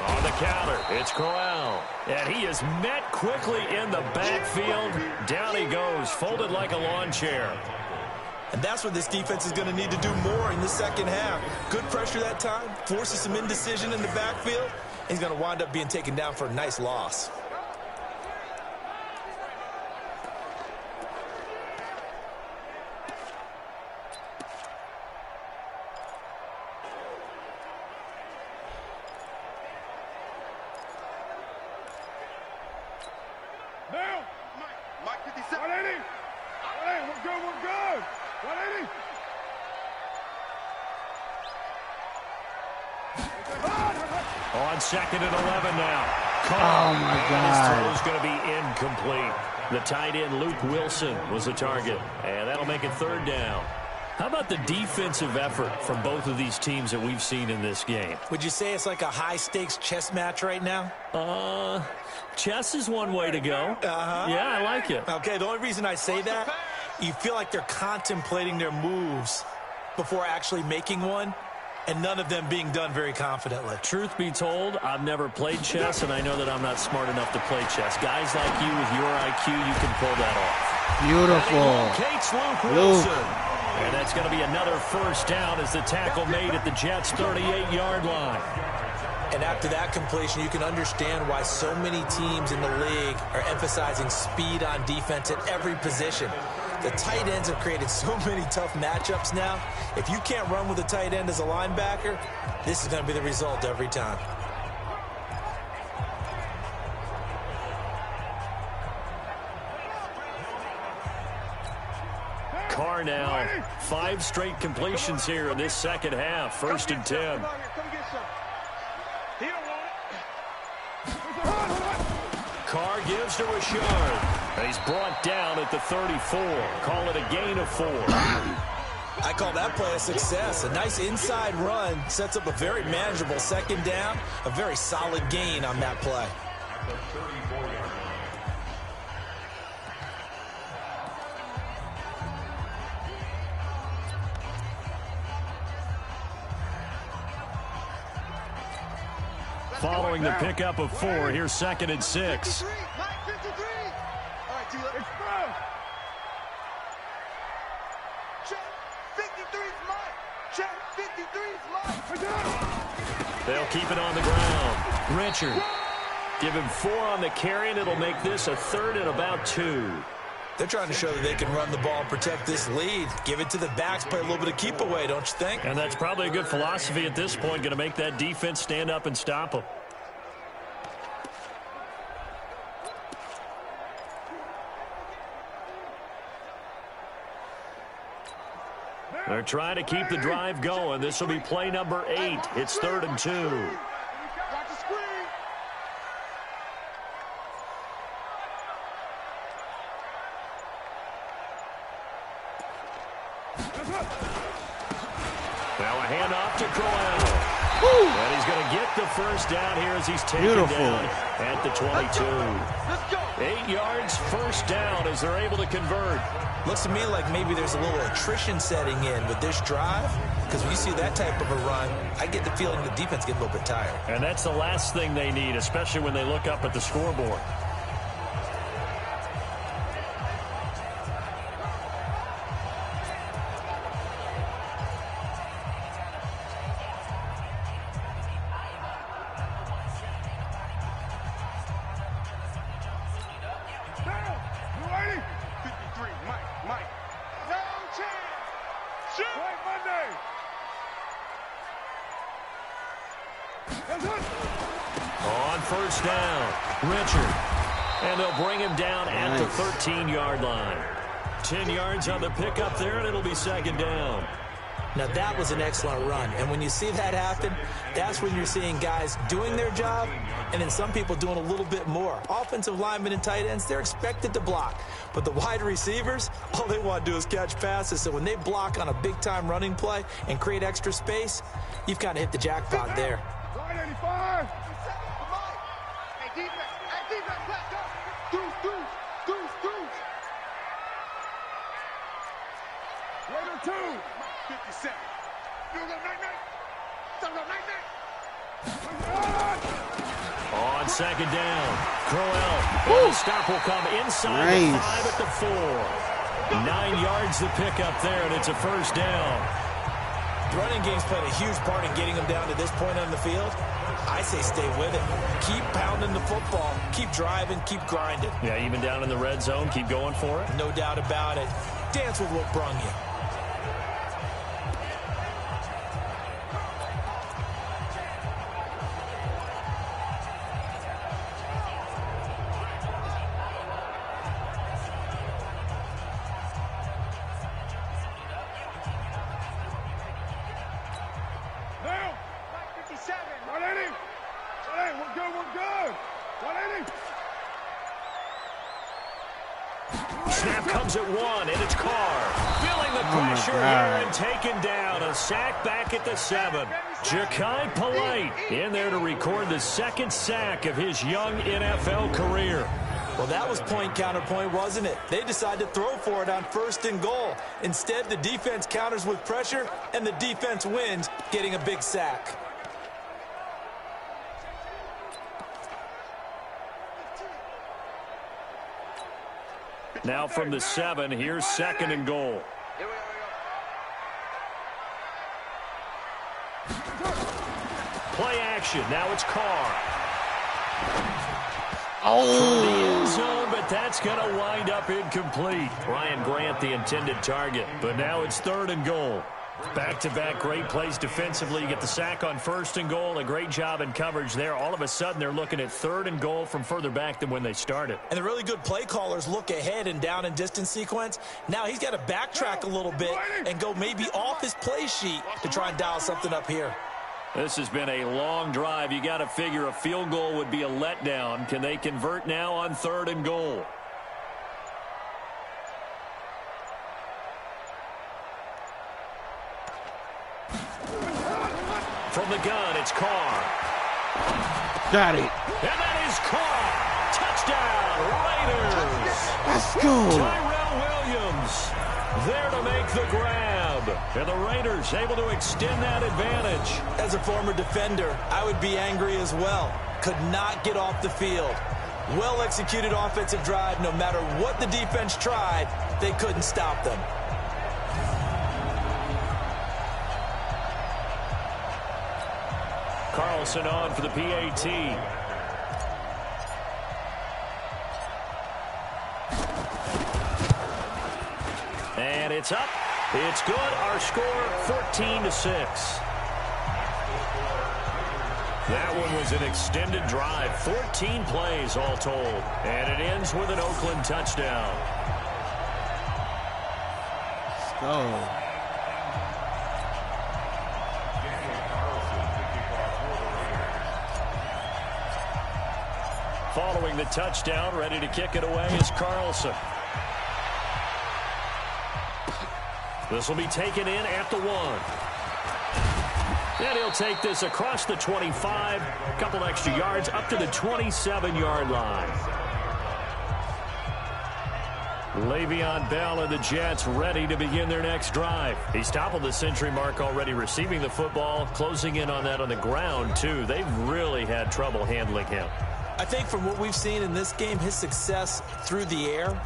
On the counter, it's Corral. And he is met quickly in the backfield. Down he goes, folded like a lawn chair. And that's what this defense is going to need to do more in the second half. Good pressure that time, forces some indecision in the backfield. He's going to wind up being taken down for a nice loss. Mike, 57. 180. We're good. 180. On 2nd and 11 now. Oh, my God. His throw is going to be incomplete. The tight end, Luke Wilson, was the target. And that'll make it 3rd down. How about the defensive effort from both of these teams that we've seen in this game? Would you say it's like a high-stakes chess match right now? Chess is one way to go. Yeah, I like it. Okay, the only reason I say that, you feel like they're contemplating their moves before actually making one, and none of them being done very confidently. Truth be told, I've never played chess, and I know that I'm not smart enough to play chess. Guys like you with your IQ, you can pull that off. Beautiful. Kate's Luke Wilson. And that's going to be another 1st down as the tackle made at the Jets' 38-yard line. And after that completion, you can understand why so many teams in the league are emphasizing speed on defense at every position. The tight ends have created so many tough matchups now. If you can't run with a tight end as a linebacker, this is going to be the result every time. Carr now, 5 straight completions here in this second half. 1st and 10. Carr gives to Rashard. He's brought down at the 34. Call it a gain of 4. I call that play a success. A nice inside run sets up a very manageable 2nd down. A very solid gain on that play. Following the pickup of 4, here's 2nd and 6. 53. Mike, 53. All right, T-Lip. Check. 53's Mike. Check. 53's Mike. They'll keep it on the ground. Richard. Give him 4 on the carry, and it'll make this a 3rd and about 2. They're trying to show that they can run the ball and protect this lead. Give it to the backs, play a little bit of keep away, don't you think? And that's probably a good philosophy at this point, going to make that defense stand up and stop them. They're trying to keep the drive going. This will be play number 8. It's 3rd and 2. Watch the screen. Now a handoff to Crowell. And he's going to get the first down here as he's taken down at the 22. 8 yards, first down as they're able to convert. Looks to me like maybe there's a little attrition setting in with this drive, because when you see that type of a run, I get the feeling the defense gets a little bit tired. And that's the last thing they need, especially when they look up at the scoreboard. On first down, Richard. And they'll bring him down at the 13-yard line. 10 yards on the pickup there, and it'll be second down. Now, that was an excellent run. And when you see that happen, that's when you're seeing guys doing their job and then some people doing a little bit more. Offensive linemen and tight ends, they're expected to block. But the wide receivers, all they want to do is catch passes. So when they block on a big-time running play and create extra space, you've kind of hit the jackpot there. 85. Hey, defense. Hey, defense. Let's go. Deuce. Raider 2. 57. You go night-night. On second down, Crowell. And the stop will come inside the 5 at the 4. 9 yards the pickup there, and it's a first down. The running game's played a huge part in getting them down to this point on the field. I say stay with it. Keep pounding the football. Keep driving. Keep grinding. Yeah, even down in the red zone, keep going for it. No doubt about it. Dance with what brung you. Snap comes at 1, and it's Carr. Feeling the pressure here and taken down. A sack back at the 7. Ja'Kai Polite in there to record the second sack of his young NFL career. Well, that was point counterpoint, wasn't it? They decided to throw for it on 1st and goal. Instead, the defense counters with pressure, and the defense wins, getting a big sack. Now from the 7, here's 2nd and goal. Play action. Now it's Carr. From the end zone, but that's going to wind up incomplete. Ryan Grant, the intended target. But now it's 3rd and goal. Back-to-back great plays defensively. You get the sack on 1st and goal. A great job in coverage there. All of a sudden, they're looking at 3rd and goal from further back than when they started. And the really good play callers look ahead and down and distance sequence. Now he's got to backtrack a little bit and go maybe off his play sheet to try and dial something up here. This has been a long drive. You got to figure a field goal would be a letdown. Can they convert now on 3rd and goal? From the gun, it's Carr. Got it. And that is Carr. Touchdown, Raiders. Let's go. Tyrell Williams there to make the grab. And the Raiders able to extend that advantage. As a former defender, I would be angry as well. Could not get off the field. Well-executed offensive drive. No matter what the defense tried, they couldn't stop them. Carlson on for the PAT. And it's up. It's good. Our score 14-6. That one was an extended drive. 14 plays all told. And it ends with an Oakland touchdown. Let's go. Following the touchdown, ready to kick it away is Carlson. This will be taken in at the 1. And he'll take this across the 25, a couple extra yards up to the 27-yard line. Le'Veon Bell and the Jets ready to begin their next drive. He's toppled the century mark already receiving the football, closing in on that on the ground, too. They've really had trouble handling him. I think from what we've seen in this game, his success through the air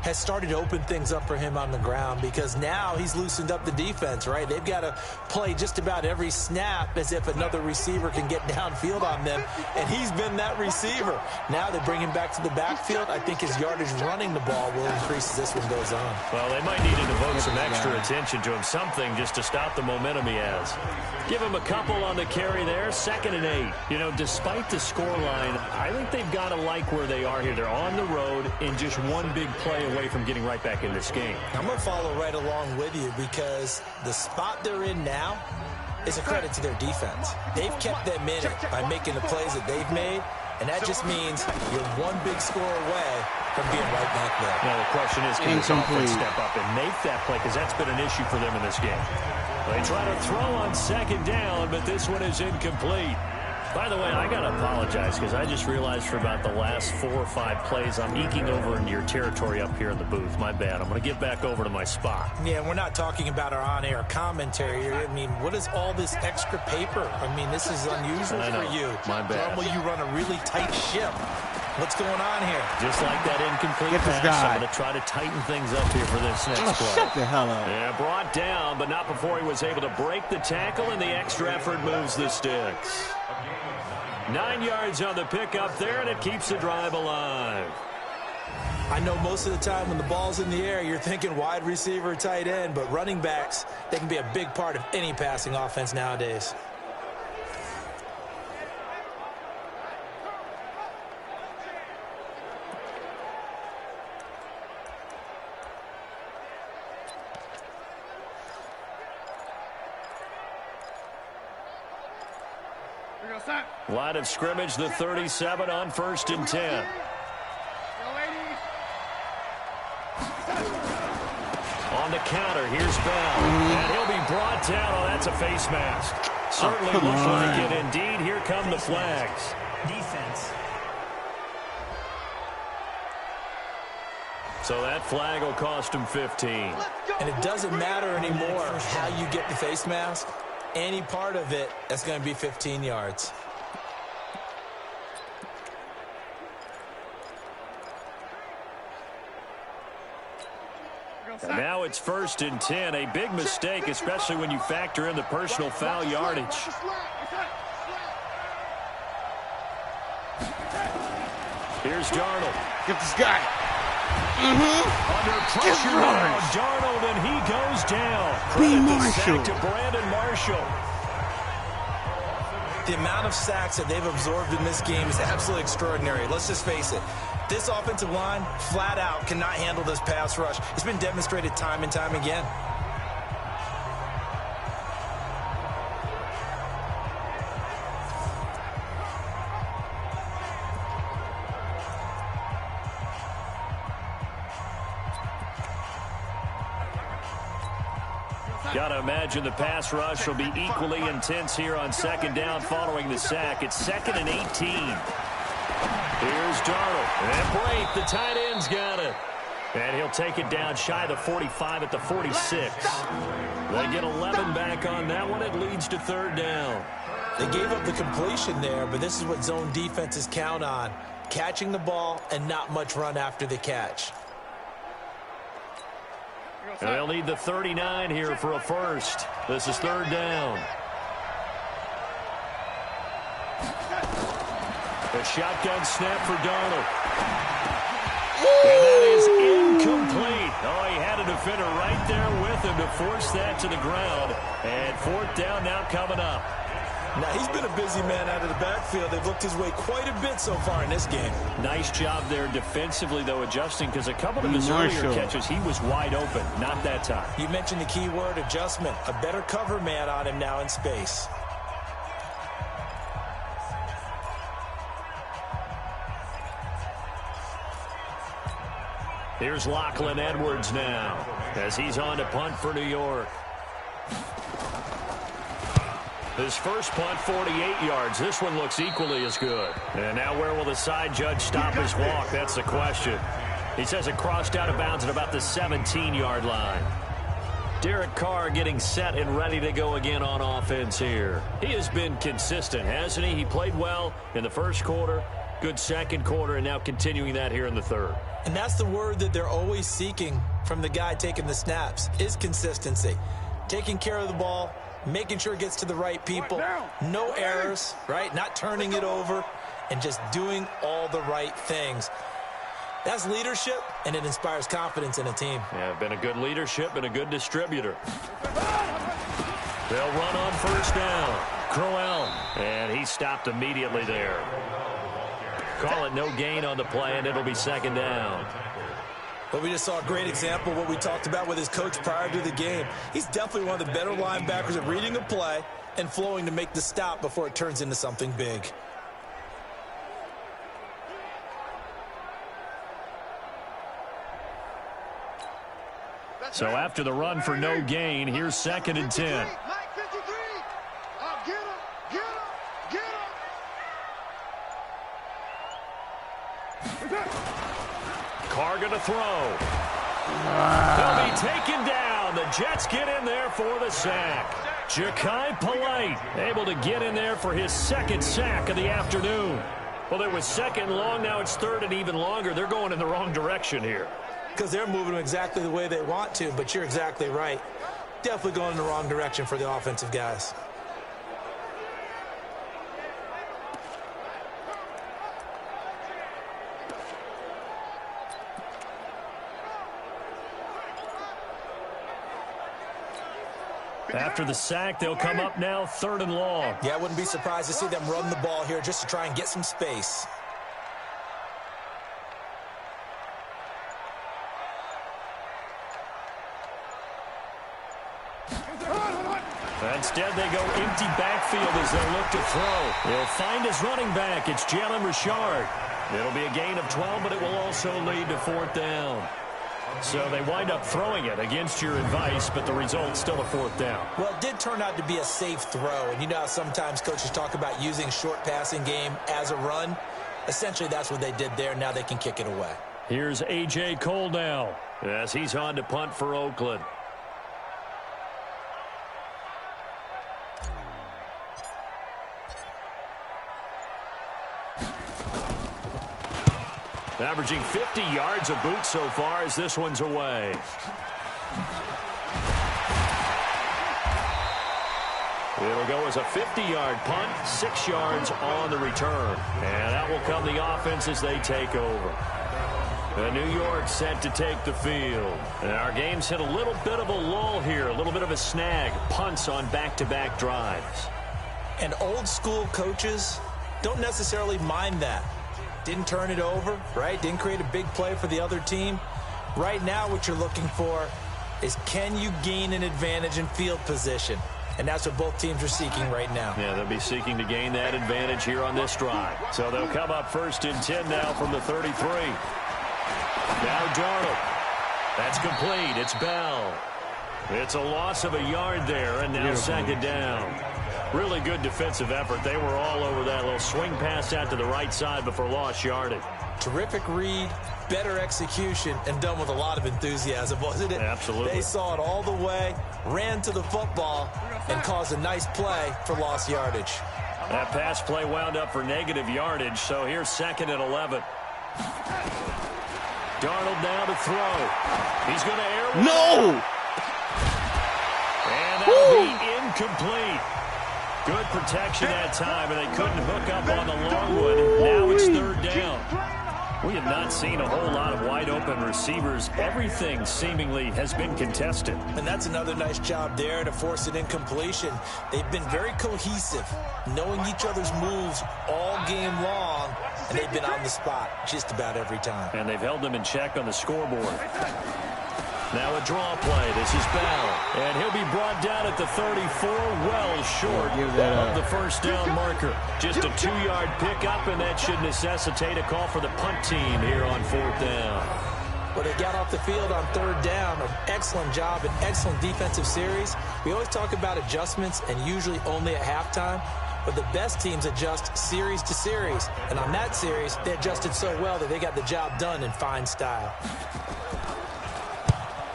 has started to open things up for him on the ground because now he's loosened up the defense, right? They've got to play just about every snap as if another receiver can get downfield on them, and he's been that receiver. Now they bring him back to the backfield. I think his yardage running the ball will increase as this one goes on. Well, they might need to devote some extra attention to him, something just to stop the momentum he has. Give him a couple on the carry there, 2nd and 8. You know, despite the scoreline, I think they've got to like where they are here. They're on the road in just one big play away from getting right back in this game. I'm going to follow right along with you because the spot they're in now is a credit to their defense. They've kept them in it by making the plays that they've made, and that just means you're one big score away from being right back there. Now the question is, can the offense step up and make that play, because that's been an issue for them in this game. They try to throw on 2nd down, but this one is incomplete. By the way, I got to apologize because I just realized for about the last 4 or 5 plays, I'm eking over into your territory up here in the booth. My bad. I'm going to get back over to my spot. Yeah, we're not talking about our on-air commentary. I mean, what is all this extra paper? I mean, this is unusual for you. My bad. Normally you run a really tight ship. What's going on here? Just like that incomplete pass, I'm going to try to tighten things up here for this next play. Shut the hell up. Yeah, brought down, but not before he was able to break the tackle, and the extra effort moves the sticks. 9 yards on the pickup there, and it keeps the drive alive. I know most of the time when the ball's in the air, you're thinking wide receiver, tight end, but running backs, they can be a big part of any passing offense nowadays. Line of scrimmage, the 37 on 1st and 10. On the counter, here's Bell. And he'll be brought down. Oh, that's a face mask. Certainly looks like it. Indeed, here come the flags. Defense. So that flag will cost him 15. And it doesn't matter anymore how you get the face mask. Any part of it, that's going to be 15 yards. And now it's 1st and 10. A big mistake, especially when you factor in the personal foul yardage. Here's Darnold. Get this guy. Under pressure now, Darnold, and he goes down. Credit to Brandon Marshall. The amount of sacks that they've absorbed in this game is absolutely extraordinary. Let's just face it. This offensive line, flat out, cannot handle this pass rush. It's been demonstrated time and time again. Got to imagine the pass rush will be equally intense here on 2nd down following the sack. It's 2nd and 18. Here's Darnold. And Blake, the tight end's got it. And he'll take it down shy of the 45 at the 46. They get 11 back on that one. It leads to 3rd down. They gave up the completion there, but this is what zone defenses count on. Catching the ball and not much run after the catch. And they'll need the 39 here for a first. This is 3rd down. A shotgun snap for Darnold. And that is incomplete. Oh, he had a defender right there with him to force that to the ground. And 4th down now coming up. Now, he's been a busy man out of the backfield. They've looked his way quite a bit so far in this game. Nice job there defensively, though, adjusting, because a couple of his earlier catches, he was wide open. Not that time. You mentioned the key word, adjustment. A better cover man on him now in space. Here's Lachlan Edwards now. as he's on to punt for New York. His first punt, 48 yards. This one looks equally as good. And now where will the side judge stop his walk? That's the question. He says it crossed out of bounds at about the 17-yard line. Derek Carr getting set and ready to go again on offense here. He has been consistent, hasn't he? He played well in the first quarter, good second quarter, and now continuing that here in the third. And that's the word that they're always seeking from the guy taking the snaps, is consistency. Taking care of the ball, making sure it gets to the right people, no errors, right? Not turning it over, and just doing all the right things. That's leadership, and it inspires confidence in a team. Yeah, been a good leadership and a good distributor. They'll run on first down. Crowell, and he stopped immediately there. Call it no gain on the play, and it'll be second down. Well, we just saw a great example of what we talked about with his coach prior to the game. He's definitely one of the better linebackers at reading a play and flowing to make the stop before it turns into something big. So after the run for no gain, here's second and 10. Carr going to throw. He'll be taken down. The Jets get in there for the sack. Ja'Kai Polite able to get in there for his second sack of the afternoon. Well, it was second long. Now it's third and even longer. They're going in the wrong direction here. Because they're moving exactly the way they want to, but you're exactly right. Definitely going in the wrong direction for the offensive guys. After the sack, they'll come up now third and long. Yeah, I wouldn't be surprised to see them run the ball here just to try and get some space. Instead, they go empty backfield as they look to throw. He'll find his running back. It's Jalen Richard. It'll be a gain of 12, but it will also lead to fourth down. So they wind up throwing it against your advice, but the result's still a fourth down. Well, it did turn out to be a safe throw. And you know how sometimes coaches talk about using short passing game as a run? Essentially, that's what they did there. Now they can kick it away. Here's A.J. Cole now as he's on to punt for Oakland. Averaging 50 yards a boot so far as this one's away. It'll go as a 50-yard punt, 6 yards on the return. And that will come the offense as they take over. And New York set to take the field. And our game's hit a little bit of a lull here, a little bit of a snag. Punts on back-to-back drives. And old school coaches don't necessarily mind that. Didn't turn it over, right? Didn't create a big play for the other team. Right now what you're looking for is, can you gain an advantage in field position? And that's what both teams are seeking right now. Yeah, they'll be seeking to gain that advantage here on this drive. So they'll come up first and 10 now from the 33. Now Darnold. That's complete. It's Bell. It's a loss of a yard there, and now second down. Really good defensive effort. They were all over that little swing pass out to the right side before lost yardage. Terrific read, better execution, and done with a lot of enthusiasm, wasn't it? Absolutely. They saw it all the way, ran to the football, and caused a nice play for lost yardage. That pass play wound up for negative yardage, so here's second and 11. Darnold now to throw. He's going to air one. No! And that'll be incomplete. Good protection that time, and they couldn't hook up on the long one. Now it's third down. We have not seen a whole lot of wide-open receivers. Everything seemingly has been contested. And that's another nice job there to force an incompletion. They've been very cohesive, knowing each other's moves all game long, and they've been on the spot just about every time. And they've held them in check on the scoreboard. Now a draw play. This is Bell. And he'll be brought down at the 34, well short of the first down marker. Just a 2-yard pickup, and that should necessitate a call for the punt team here on fourth down. Well, they got off the field on third down. An excellent job, an excellent defensive series. We always talk about adjustments and usually only at halftime. But the best teams adjust series to series. And on that series, they adjusted so well that they got the job done in fine style.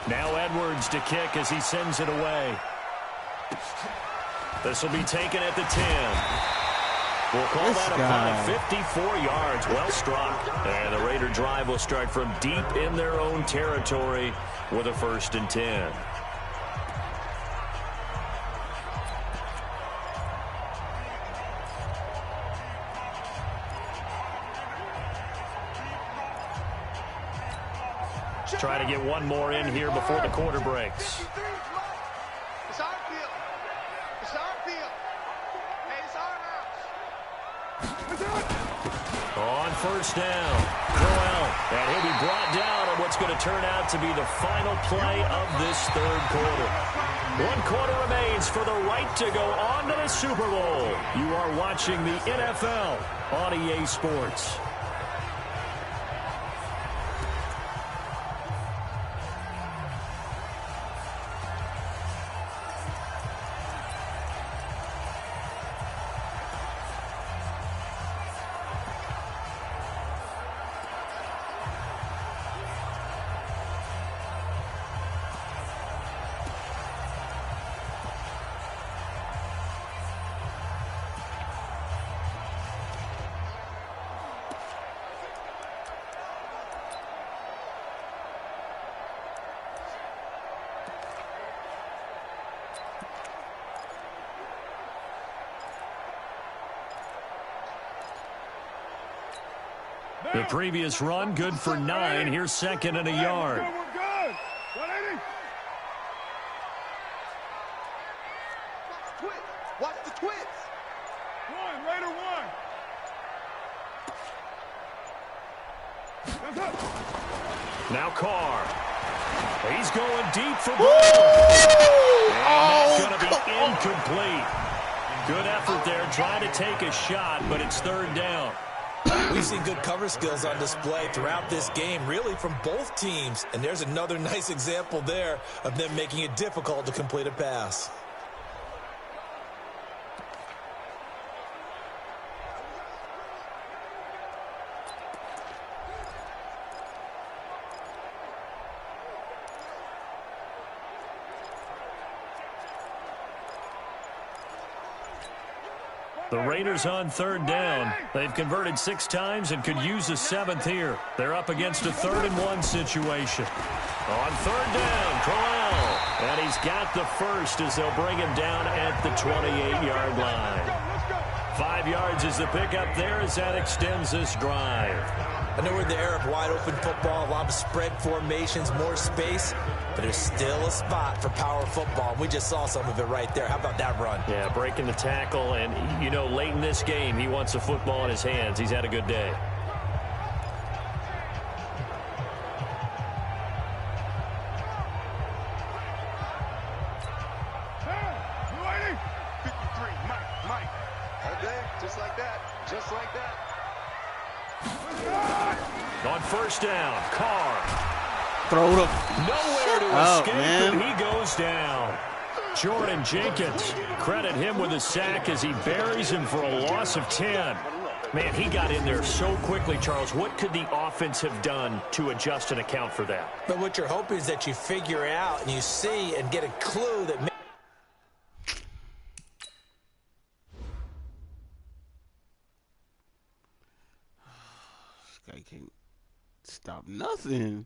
Now Edwards to kick as he sends it away. This will be taken at the 10. We'll call that a punt of 54 yards. Well struck. And the Raider drive will start from deep in their own territory with a 1st and 10. Try to get one more in here before the quarter breaks. It's our field. It's our field. Hey, it's our house. On 1st down, Crowell. And he'll be brought down on what's going to turn out to be the final play of this 3rd quarter. 1 quarter remains for the right to go on to the Super Bowl. You are watching the NFL on EA Sports. The previous run, good for 9. Here's 2nd and a yard. We're good. 180. Watch the twits. Raider 1. Now Carr. He's going deep for goal. And that's going to be incomplete. Good effort there trying to take a shot, but it's 3rd down. We've seen good cover skills on display throughout this game, really from both teams. And there's another nice example there of them making it difficult to complete a pass. The Raiders on 3rd down. They've converted 6 times and could use a 7th here. They're up against a 3rd and 1 situation. On 3rd down, Crowell. And he's got the 1st as they'll bring him down at the 28-yard line. 5 yards is the pickup there as that extends this drive. I know we're in the era of wide-open football, a lot of spread formations, more space, but there's still a spot for power football. We just saw some of it right there. How about that run? Yeah, breaking the tackle, and, you know, late in this game, he wants the football in his hands. He's had a good day. Just like that. Just like that. On 1st down, Carr. Throw it up. Nowhere to escape, man. and he goes down. Jordan Jenkins, credit him with a sack as he buries him for a loss of 10. Man, he got in there so quickly, Charles. What could the offense have done to adjust and account for that? But what you're hoping is that you figure out and you see and get a clue that This guy can't stop nothing.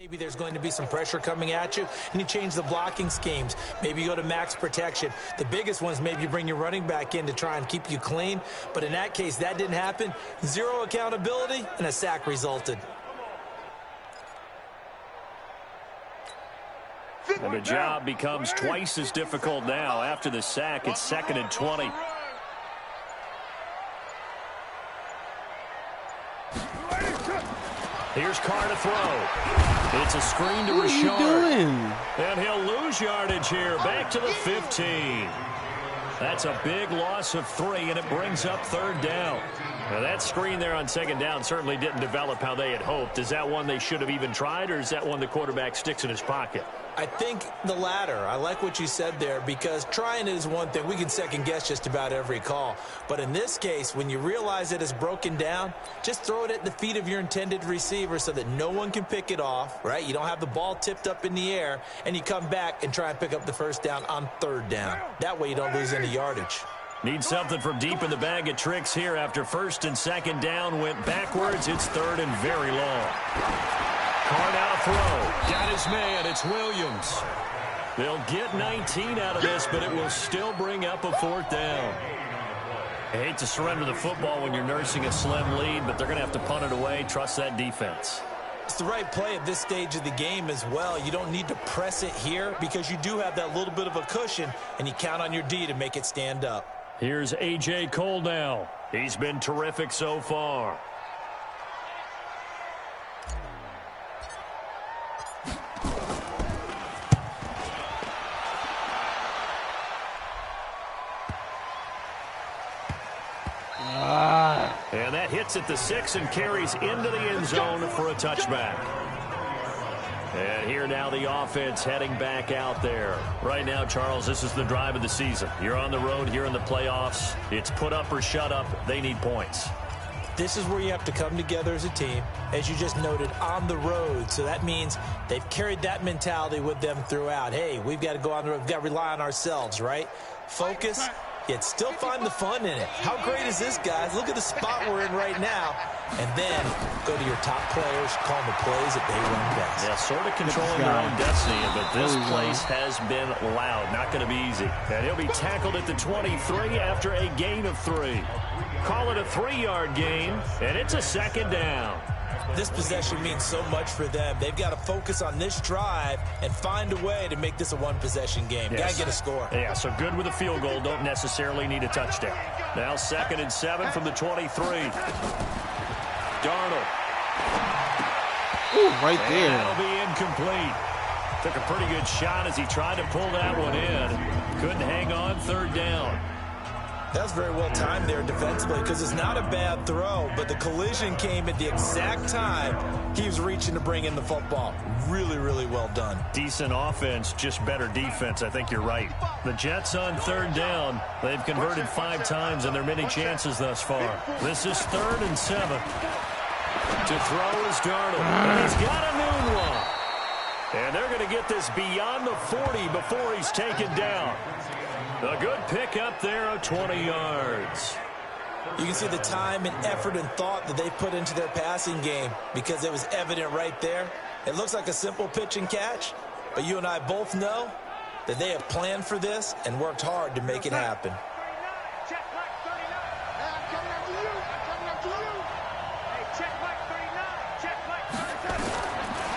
maybe there's going to be some pressure coming at you, and you change the blocking schemes. Maybe you go to max protection. The biggest one is maybe you bring your running back in to try and keep you clean. But in that case, that didn't happen. Zero accountability, and a sack resulted. And the job becomes twice as difficult now. After the sack, it's 2nd and 20. Here's Carr to throw. It's a screen to Rashard. What are you doing? And he'll lose yardage here. Back to the 15. That's a big loss of 3, and it brings up 3rd down. Now, that screen there on 2nd down certainly didn't develop how they had hoped. Is that one they should have even tried, or is that one the quarterback sticks in his pocket? I think the latter. I like what you said there, because trying it is one thing. We can second-guess just about every call. But in this case, when you realize it is broken down, just throw it at the feet of your intended receiver so that no one can pick it off, right? You don't have the ball tipped up in the air, and you come back and try and pick up the 1st down on 3rd down. That way you don't lose any yardage. Need something from deep in the bag of tricks here after 1st and 2nd down went backwards. It's 3rd and very long. Carr now to throw. Got his man. It's Williams. They'll get 19 out of this, but it will still bring up a 4th down. I hate to surrender the football when you're nursing a slim lead, but they're going to have to punt it away. Trust that defense. It's the right play at this stage of the game as well. You don't need to press it here because you do have that little bit of a cushion, and you count on your D to make it stand up. Here's A.J. Cole now. He's been terrific so far. And that hits at the 6 and carries into the end zone for a touchback. And here now the offense heading back out there. Right now, Charles, this is the drive of the season. You're on the road here in the playoffs. It's put up or shut up. They need points. This is where you have to come together as a team, as you just noted, on the road. So that means they've carried that mentality with them throughout. Hey, we've got to go on the road. We've got to rely on ourselves, right? Focus, yet still find the fun in it. How great is this, guys? Look at the spot we're in right now. And then go to your top players, call them the plays that they run best. Yeah, sort of controlling their own destiny, but this place has been loud. Not going to be easy. And he'll be tackled at the 23 after a gain of 3. Call it a 3-yard gain, and it's a 2nd down. This possession means so much for them. They've got to focus on this drive and find a way to make this a one-possession game. Yes. Got to get a score. Yeah, so good with a field goal. Don't necessarily need a touchdown. Now 2nd and 7 from the 23. Darnold. Ooh, right there. And that'll be incomplete. Took a pretty good shot as he tried to pull that one in. Couldn't hang on. 3rd down. That was very well timed there defensively because it's not a bad throw, but the collision came at the exact time he was reaching to bring in the football. Really, really well done. Decent offense, just better defense. I think you're right. The Jets on 3rd down. They've converted 5 times in their many chances thus far. This is 3rd and 7. To throw is Darnold. And he's got a noon one. And they're going to get this beyond the 40 before he's taken down. A good pick up there of 20 yards. You can see the time and effort and thought that they put into their passing game because it was evident right there. It looks like a simple pitch and catch, but you and I both know that they have planned for this and worked hard to make it happen.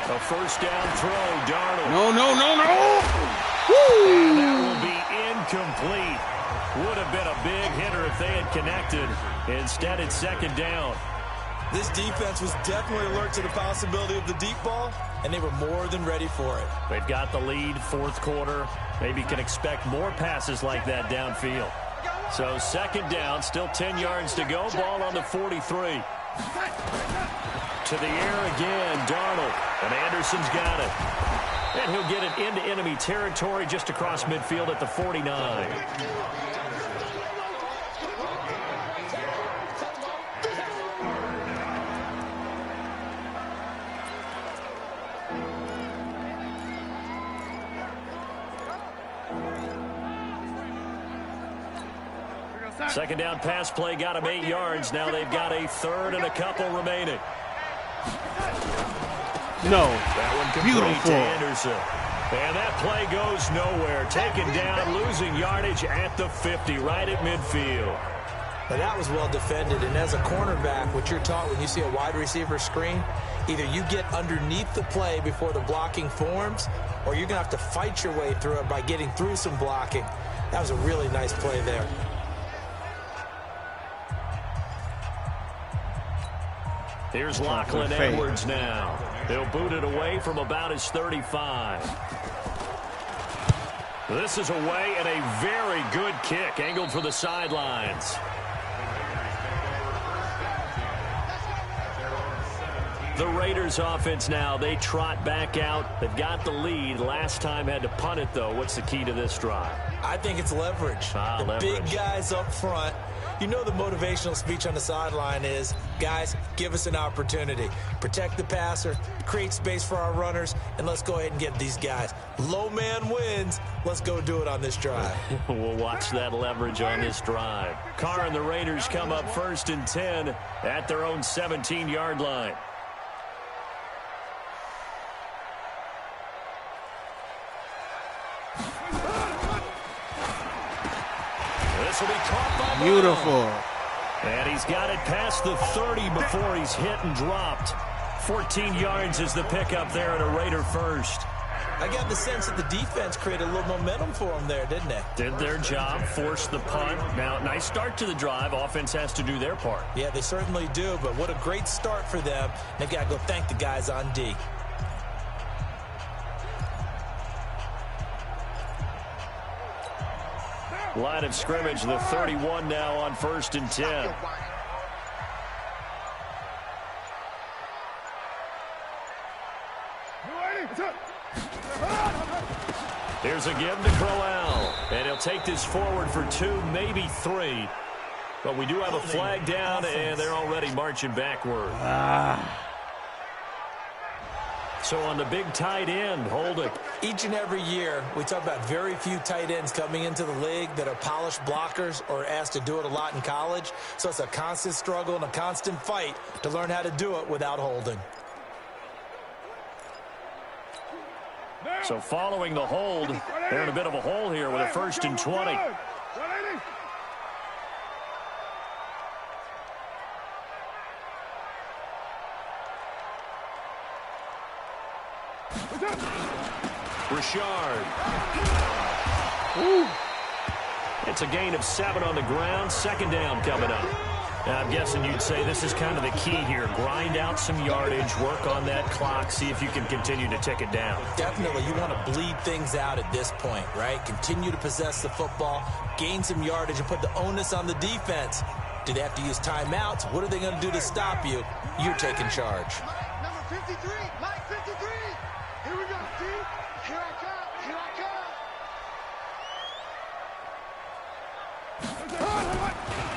A 1st down throw, Darnold. No. And that will be incomplete. Would have been a big hitter if they had connected. Instead, it's 2nd down. This defense was definitely alert to the possibility of the deep ball, and they were more than ready for it. They've got the lead, 4th quarter. Maybe can expect more passes like that downfield. So 2nd down, still 10 yards to go. Ball on the 43. To the air again, Darnold. And Anderson's got it. And he'll get it into enemy territory just across midfield at the 49. Second down pass play got him 8 yards. Now they've got a 3rd and a couple remaining. No. That one complete to Anderson. And that play goes nowhere. Taken down, losing yardage at the 50, right at midfield. Now that was well defended, and as a cornerback, what you're taught when you see a wide receiver screen, either you get underneath the play before the blocking forms, or you're going to have to fight your way through it by getting through some blocking. That was a really nice play there. Here's Lachlan Edwards now. He'll boot it away from about his 35. This is away and a very good kick angled for the sidelines. The Raiders offense now, they trot back out. They've got the lead. Last time had to punt it, though. What's the key to this drive? I think it's leverage. The big guys up front. You know the motivational speech on the sideline is, guys, give us an opportunity. Protect the passer, create space for our runners, and let's go ahead and get these guys. Low man wins. Let's go do it on this drive. We'll watch that leverage on this drive. Carr and the Raiders come up 1st and 10 at their own 17-yard line. This will be caught by Beautiful. And he's got it past the 30 before he's hit and dropped. 14 yards is the pickup there at a Raider first. I got the sense that the defense created a little momentum for them there, didn't it? Did their job, forced the punt. Now, nice start to the drive. Offense has to do their part. Yeah, they certainly do, but what a great start for them. They've got to go thank the guys on D. Line of scrimmage, the 31 now on 1st and 10. Here's a give to Crowell, and he'll take this forward for 2, maybe 3. But we do have a flag down, and they're already marching backward. So on the big tight end, hold it. Each and every year, we talk about very few tight ends coming into the league that are polished blockers or asked to do it a lot in college. So it's a constant struggle and a constant fight to learn how to do it without holding. So following the hold, they're in a bit of a hole here with a 1st and 20. Richard. It's a gain of 7 on the ground. 2nd down coming up. Now, I'm guessing you'd say this is kind of the key here. Grind out some yardage, work on that clock, see if you can continue to tick it down. Definitely. You want to bleed things out at this point, right? Continue to possess the football, gain some yardage, and put the onus on the defense. Do they have to use timeouts? What are they going to do to stop you? You're taking charge. Number 53, Mike 53. Here we go, see? Here I come, here I come.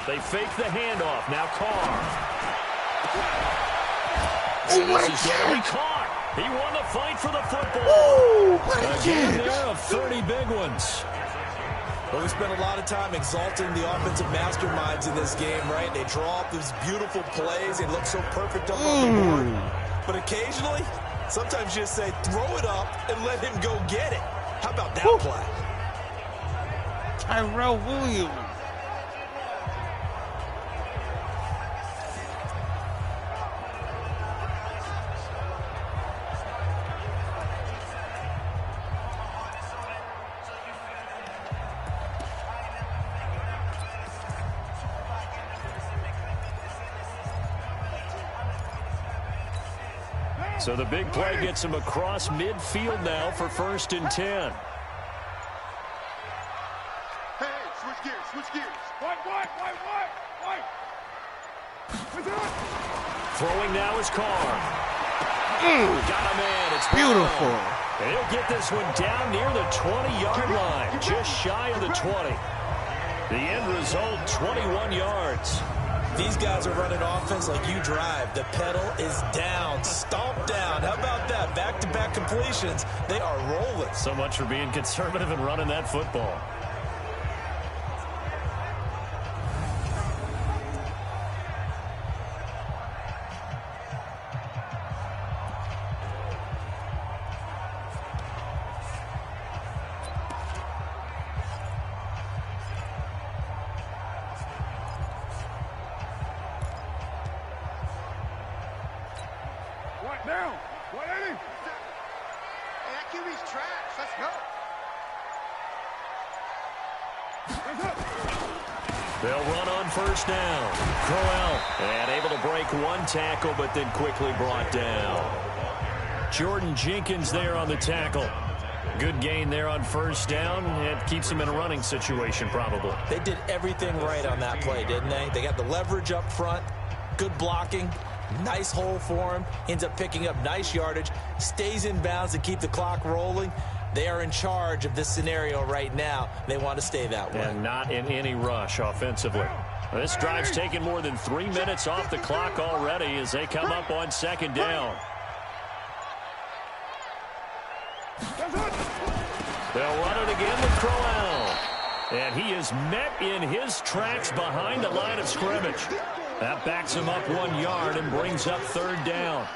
They fake the handoff. Now Carr. Oh, this is Jerry Carr. He won the fight for the football. Oh, what a Again, catch. there of 30 big ones. Well, we spent a lot of time exalting the offensive masterminds in this game, right? They draw up these beautiful plays. They look so perfect up on the board. But occasionally, sometimes you just say, throw it up and let him go get it. How about that play? Tyrell Williams. So the big play gets him across midfield now for 1st and 10. Hey, switch gears, switch gears. White. Throwing now is Carr. Got a man. It's Beautiful. And he'll get this one down near the 20-yard line, just shy of the 20. The end result, 21 yards. These guys are running offense like you drive. The pedal is down, stomp down. How about that? Back-to-back completions. They are rolling. So much for being conservative and running that football. Down. 180. Hey, that QB's trash. Let's go. They'll run on first down. Crowell, and able to break one tackle, but then quickly brought down. Jordan Jenkins there on the tackle. Good gain there on first down. It keeps them in a running situation, probably. They did everything right on that play, didn't they? They got the leverage up front, good blocking, nice hole for him, ends up picking up nice yardage, stays in bounds to keep the clock rolling. They are in charge of this scenario right now. They want to stay that way. And not in any rush offensively. This drive's taken more than 3 minutes off the clock already as they come up on second down. They'll run it again with Crowell. And he is met in his tracks behind the line of scrimmage. That backs him up 1 yard and brings up third down.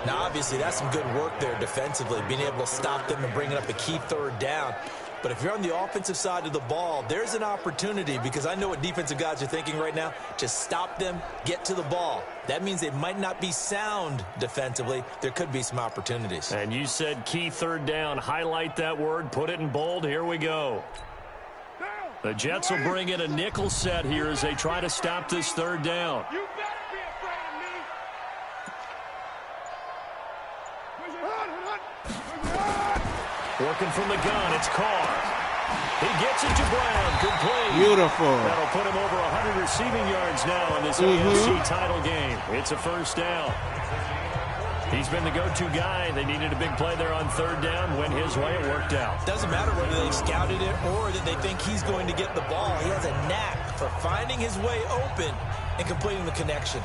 Now, obviously, that's some good work there defensively, being able to stop them and bringing up a key third down. But if you're on the offensive side of the ball, there's an opportunity, because I know what defensive guys are thinking right now. Just stop them, get to the ball. That means they might not be sound defensively. There could be some opportunities. And you said key third down. Highlight that word. Put it in bold. Here we go. The Jets will bring in a nickel set here as they try to stop this third down. You better be afraid of me. Working from the gun, it's Carr. He gets it to Brown. Complete. Beautiful. That'll put him over 100 receiving yards now in this AFC title game. It's a first down. He's been the go-to guy. They needed a big play there on third down. Went his way. It worked out. Doesn't matter whether they've scouted it or that they think he's going to get the ball. He has a knack for finding his way open and completing the connection.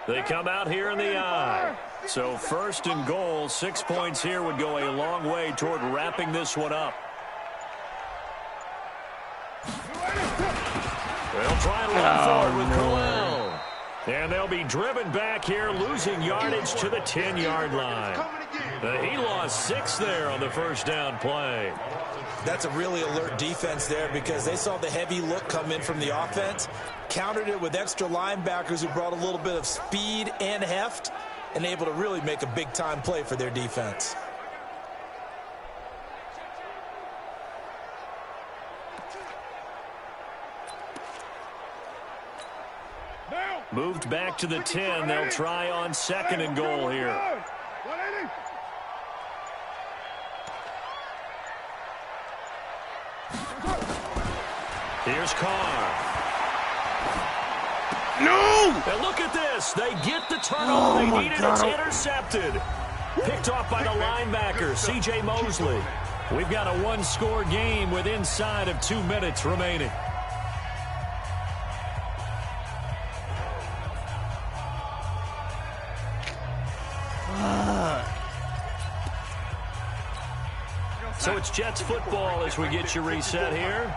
They come out here in the I. So first and goal, 6 points here would go a long way toward wrapping this one up. They'll try and run forward with Crowell. And they'll be driven back here, losing yardage to the 10-yard line. He lost 6 there on the first down play. That's a really alert defense there, because they saw the heavy look come in from the offense, countered it with extra linebackers who brought a little bit of speed and heft, and able to really make a big-time play for their defense. Moved back to the 10. They'll try on second and goal here. Here's Carr. No! And look at this. They get the turnover they needed. It's intercepted. Picked off by the linebacker, C.J. Mosley. We've got a one-score game with inside of 2 minutes remaining. So it's Jets football as we get you reset here.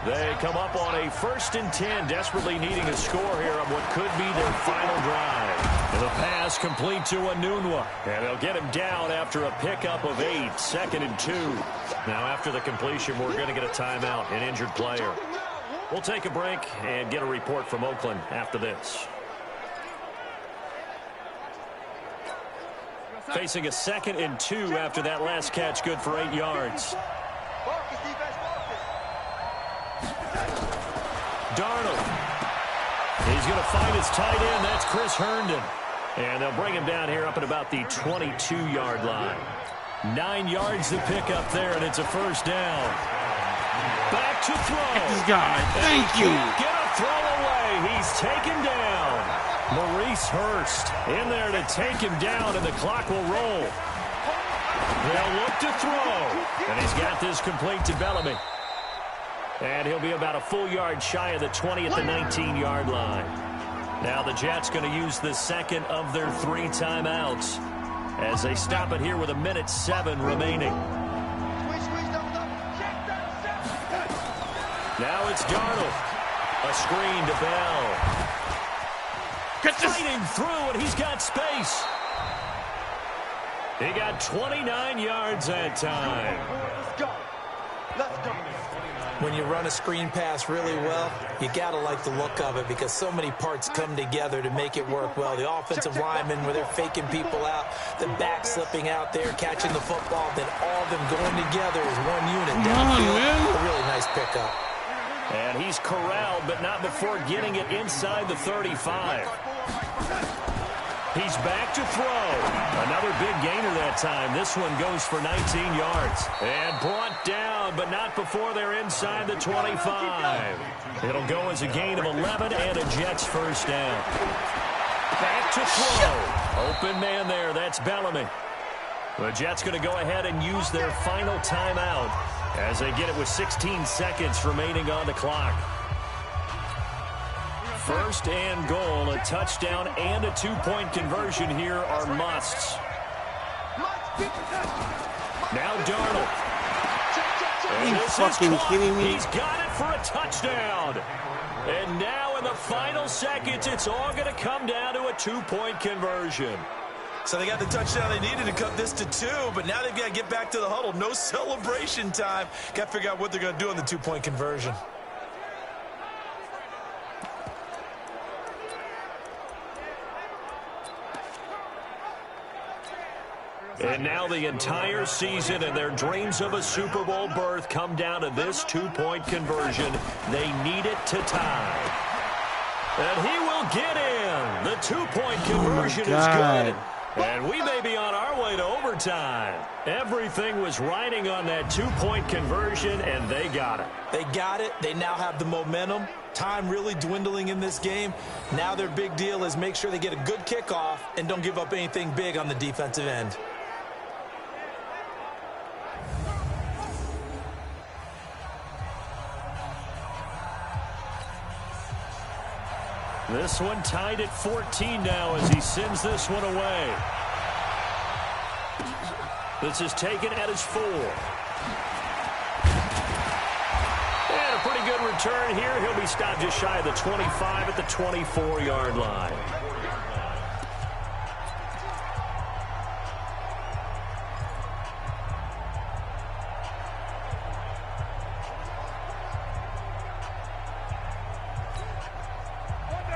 They come up on a 1st and 10, desperately needing a score here on what could be their final drive. And the pass complete to Anunwa. And they'll get him down after a pickup of 8, 2nd and 2. Now after the completion, we're going to get a timeout, an injured player. We'll take a break and get a report from Oakland after this. Facing a 2nd and 2 after that last catch, good for 8 yards. Darnold. He's going to find his tight end. That's Chris Herndon. And they'll bring him down here up at about the 22-yard line. 9 yards to pick up there, and it's a first down. Back to throw. This guy, thank you. Get a throw away. He's taken down. Maurice Hurst in there to take him down, and the clock will roll. They'll look to throw. And he's got this complete to Bellamy. And he'll be about a full yard shy of the 20 at the 19-yard line. Now the Jets going to use the second of their 3 timeouts as they stop it here with 1:07 remaining. Now it's Darnold. A screen to Bell. Fighting through, and he's got space. He got 29 yards that time. Let's go. Let's go. When you run a screen pass really well, you got to like the look of it because so many parts come together to make it work well. The offensive linemen, where they're faking people out, the back slipping out there, catching the football, then all of them going together as one unit. Downfield, a really nice pickup. And he's corralled, but not before getting it inside the 35. He's back to throw. Another big gainer that time. This one goes for 19 yards. And brought down, but not before they're inside the 25. It'll go as a gain of 11 and a Jets first down. Back to throw. Open man there. That's Bellamy. The Jets going to go ahead and use their final timeout as they get it with 16 seconds remaining on the clock. First and goal, a touchdown and a two-point conversion here are musts. Now Darnold. Are you fucking kidding me? He's got it for a touchdown. And now in the final seconds, it's all going to come down to a two-point conversion. So they got the touchdown they needed to cut this to 2, but now they've got to get back to the huddle. No celebration time. Got to figure out what they're going to do on the two-point conversion. And now the entire season and their dreams of a Super Bowl berth come down to this two-point conversion. They need it to tie. And he will get in. The two-point conversion is good. And we may be on our way to overtime. Everything was riding on that two-point conversion, and they got it. They got it. They now have the momentum. Time really dwindling in this game. Now their big deal is make sure they get a good kickoff and don't give up anything big on the defensive end. This one tied at 14 now as he sends this one away. This is taken at his 4. And a pretty good return here. He'll be stopped just shy of the 25 at the 24-yard line.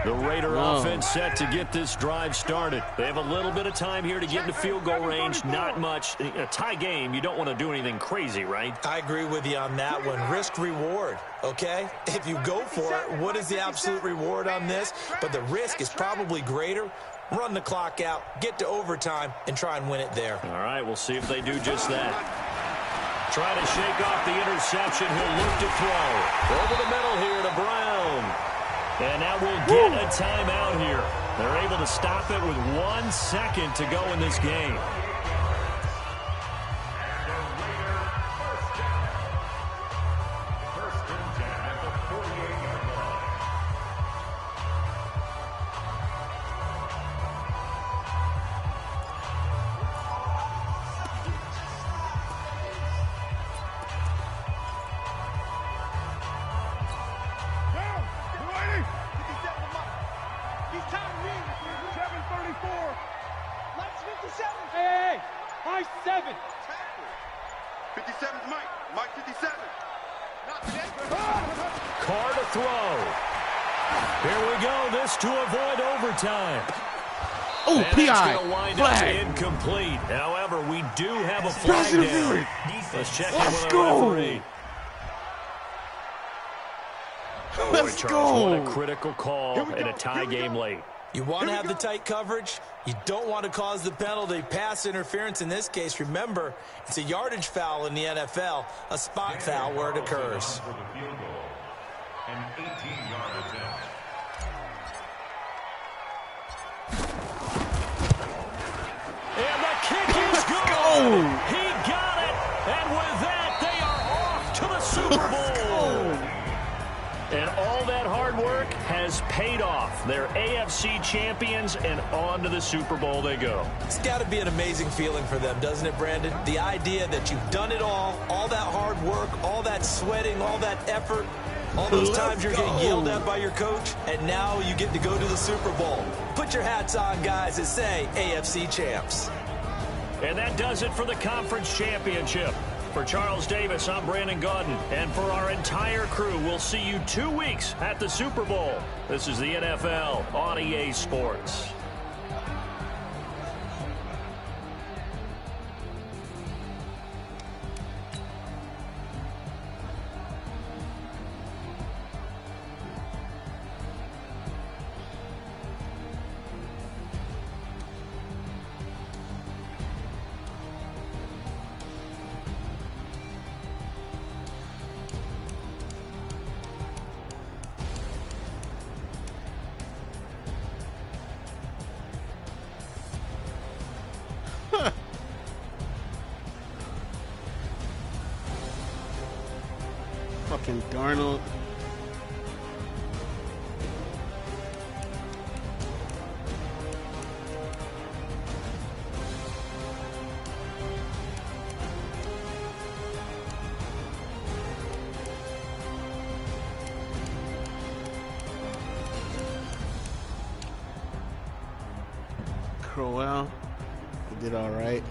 The Raider offense set to get this drive started. They have a little bit of time here to get into field goal range. Not much. In a tie game, you don't want to do anything crazy, right? I agree with you on that one. Risk reward, okay? If you go for it, what is the absolute reward on this? But the risk is probably greater. Run the clock out, get to overtime, and try and win it there. All right, we'll see if they do just that. Try to shake off the interception. He'll look to throw. Over the middle here to Brown. And now we'll get a timeout here. They're able to stop it with 1 second to go in this game. Carr to throw. Here we go. This to avoid overtime. Oh, PI. Flag. Incomplete. However, we do have a flag down. Let's check in with the referee. Let's Boy, Charles, go. what a critical call in a tie game late. You want to have the tight coverage. You don't want to cause the penalty. Pass interference in this case. Remember, it's a yardage foul in the NFL, a spot foul where it occurs. An 18-yard attempt. And the kick is good. He got it. And with that, they are off to the Super Bowl. And all that hard work has paid off. They're AFC champions, and on to the Super Bowl they go. It's got to be an amazing feeling for them, doesn't it, Brandon? The idea that you've done it all that hard work, all that sweating, all that effort, all those times you're getting yelled at by your coach, and now you get to go to the Super Bowl. Put your hats on, guys, and say AFC champs. And that does it for the conference championship. For Charles Davis, I'm Brandon Gaudin. And for our entire crew, we'll see you 2 weeks at the Super Bowl. This is the NFL on EA Sports. Fucking Darnold. Crowell, he did all right.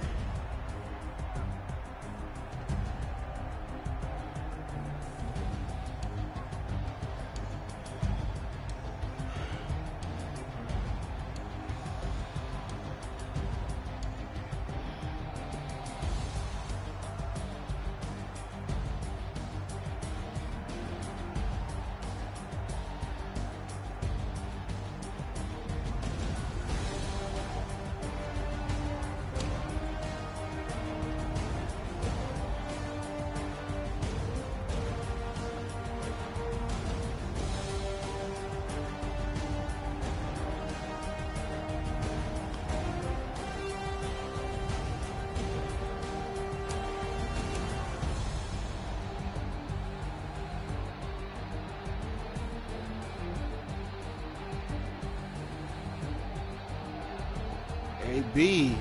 AB.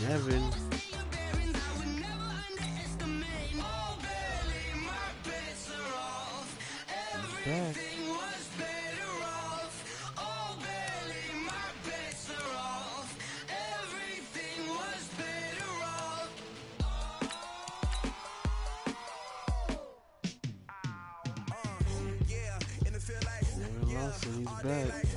Heaven. Back. He's back.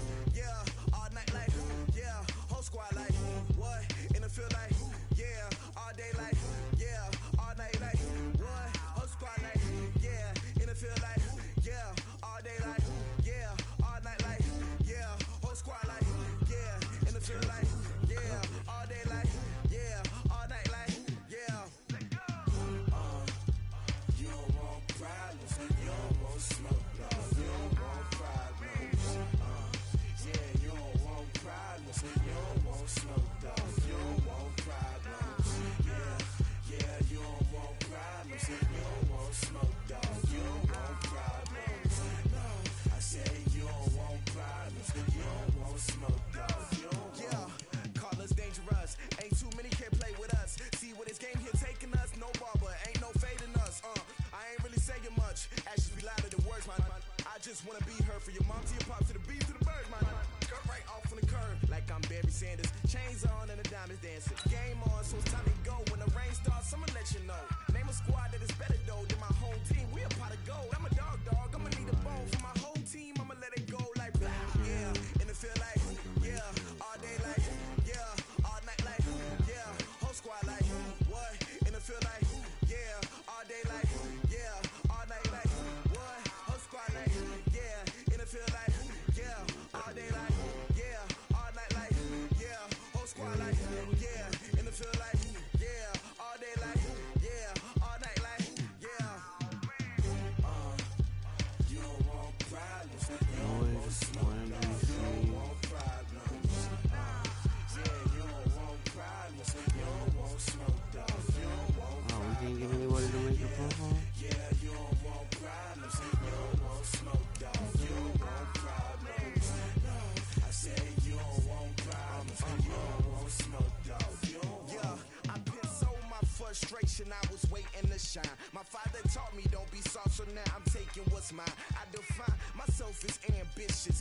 I was waiting to shine. My father taught me don't be soft, so now I'm taking what's mine. I define myself as ambitious,